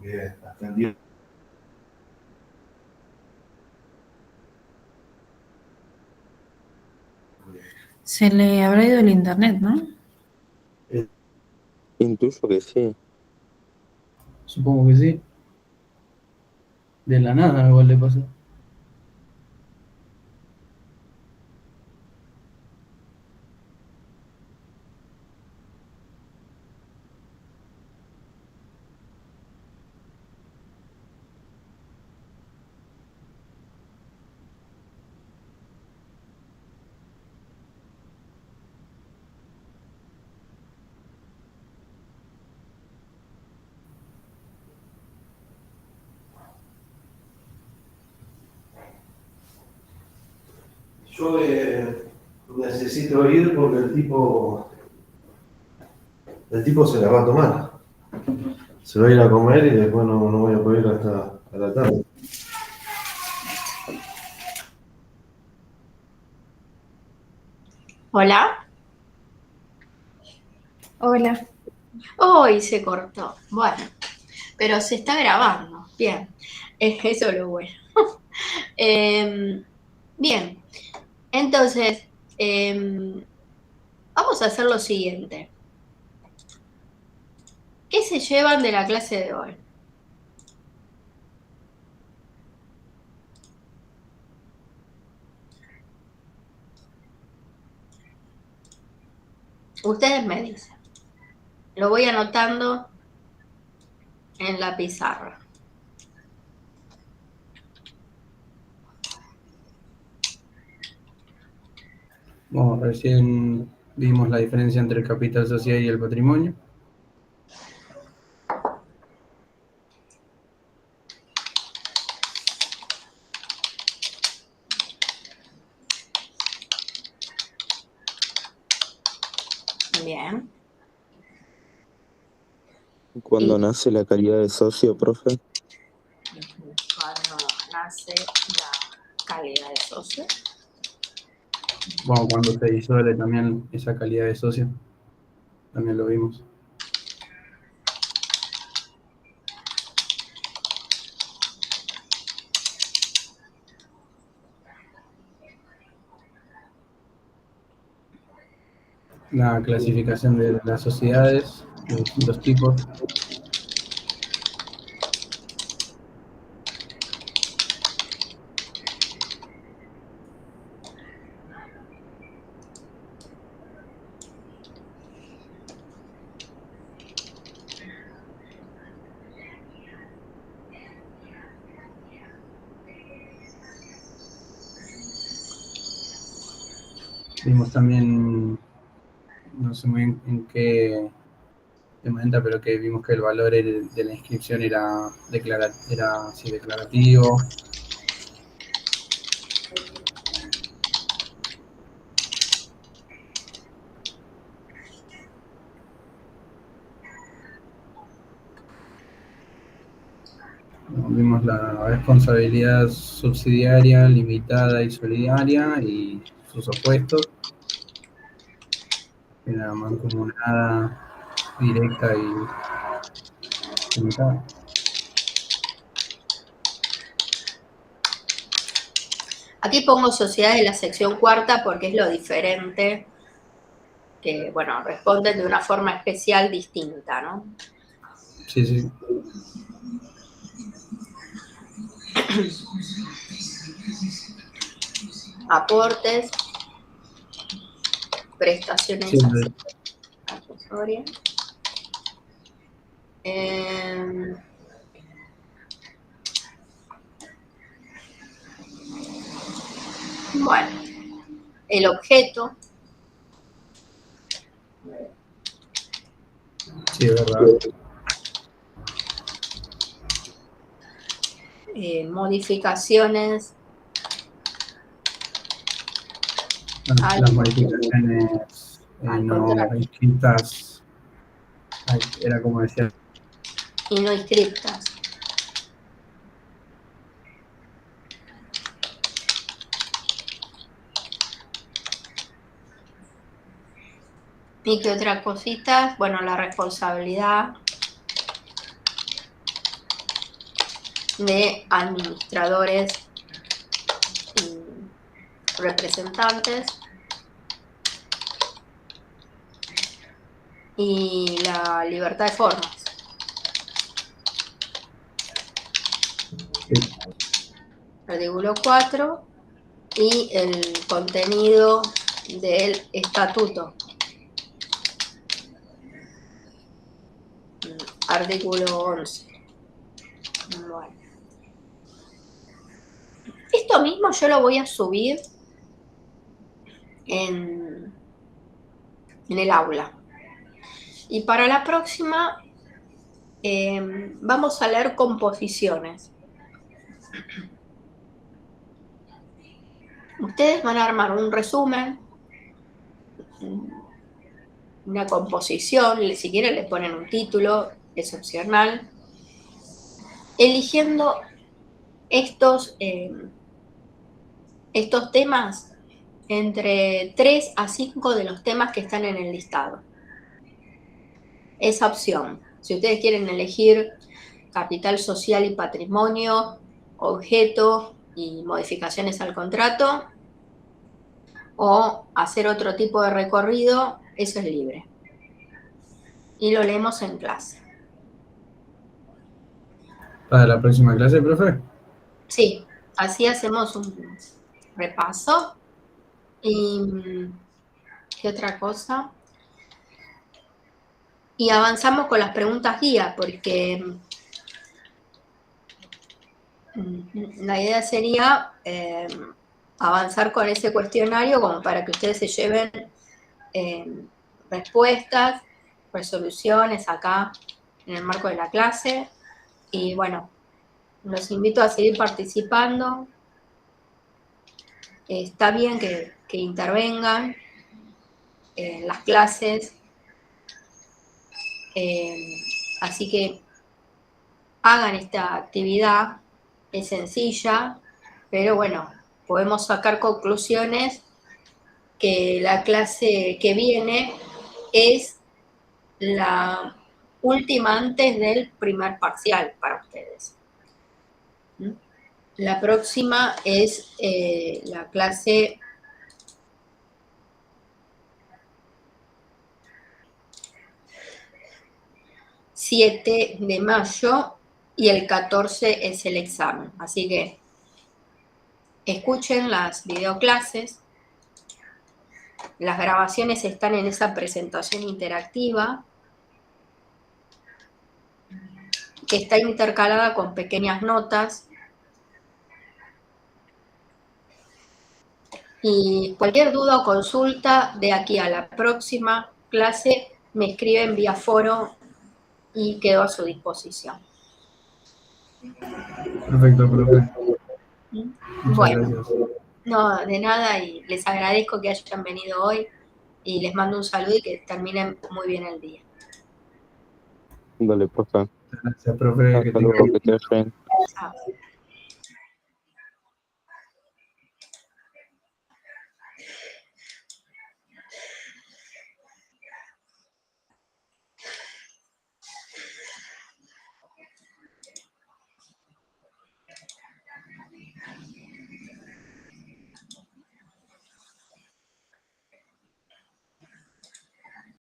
Bien, hasta el día. Se le habrá ido el internet, ¿no? Intuyo que sí. Supongo que sí. De la nada igual le pasó. Yo necesito ir porque el tipo se la va a tomar. Se va a ir a comer y después no voy a poder ir hasta a la tarde. Hola. Hola. Hoy se cortó. Bueno, pero se está grabando. Bien. Eso es lo bueno. Bien. Entonces, vamos a hacer lo siguiente. ¿Qué se llevan de la clase de hoy? Ustedes me dicen. Lo voy anotando en la pizarra. Bueno, recién vimos la diferencia entre el capital social y el patrimonio. Bien. ¿Cuándo Y nace la calidad de socio, profe? cuando nace la calidad de socio. Bueno, cuando se disuelve también esa calidad de socio, también lo vimos. La clasificación de las sociedades, de distintos tipos. Vimos también, no sé muy bien en qué momento, pero que vimos que el valor de la inscripción era, sí, declarativo. Vimos la responsabilidad subsidiaria, limitada y solidaria y sus opuestos. Era mancomunada, directa y limitada. Aquí pongo sociedades de la sección cuarta porque es lo diferente que, bueno, responden de una forma especial distinta, ¿no? Sí, sí. Aportes, prestaciones Sí, accesorias. Bueno, el objeto, sí, es verdad. modificaciones, Las modificaciones al no contrario, inscritas, era como decía. y no inscriptas. ¿Y qué otra cosita? Bueno, la responsabilidad. de administradores y representantes y la libertad de formas. Artículo 4 y el contenido del estatuto. Artículo 11. Bueno. Esto mismo yo lo voy a subir en el aula. Y para la próxima vamos a leer composiciones. Ustedes van a armar un resumen, una composición, si quieren le ponen un título, es opcional, eligiendo estos temas entre 3 a 5 de los temas que están en el listado. Esa opción, si ustedes quieren elegir capital social y patrimonio, objeto y modificaciones al contrato, o hacer otro tipo de recorrido, eso es libre. Y lo leemos en clase. ¿Para la próxima clase, profe? Sí, así hacemos un repaso. ¿Y qué otra cosa? Y avanzamos con las preguntas guía, porque la idea sería avanzar con ese cuestionario como para que ustedes se lleven respuestas, resoluciones acá en el marco de la clase. Y bueno, los invito a seguir participando. Está bien que intervengan en las clases. Así que hagan esta actividad, es sencilla, pero bueno, podemos sacar conclusiones que la clase que viene es la última antes del primer parcial para ustedes. La próxima es la clase 7 de mayo y el 14 es el examen. Así que escuchen las videoclases. Las grabaciones están en esa presentación interactiva que está intercalada con pequeñas notas. Y cualquier duda o consulta de aquí a la próxima clase me escriben vía foro y quedo a su disposición. Perfecto, profe. Muchas Bueno, gracias. no, de nada, y les agradezco que hayan venido hoy y les mando un saludo y que terminen muy bien el día. Dale, profe. Gracias, profe. Que Hasta luego, que te dejen. Chao.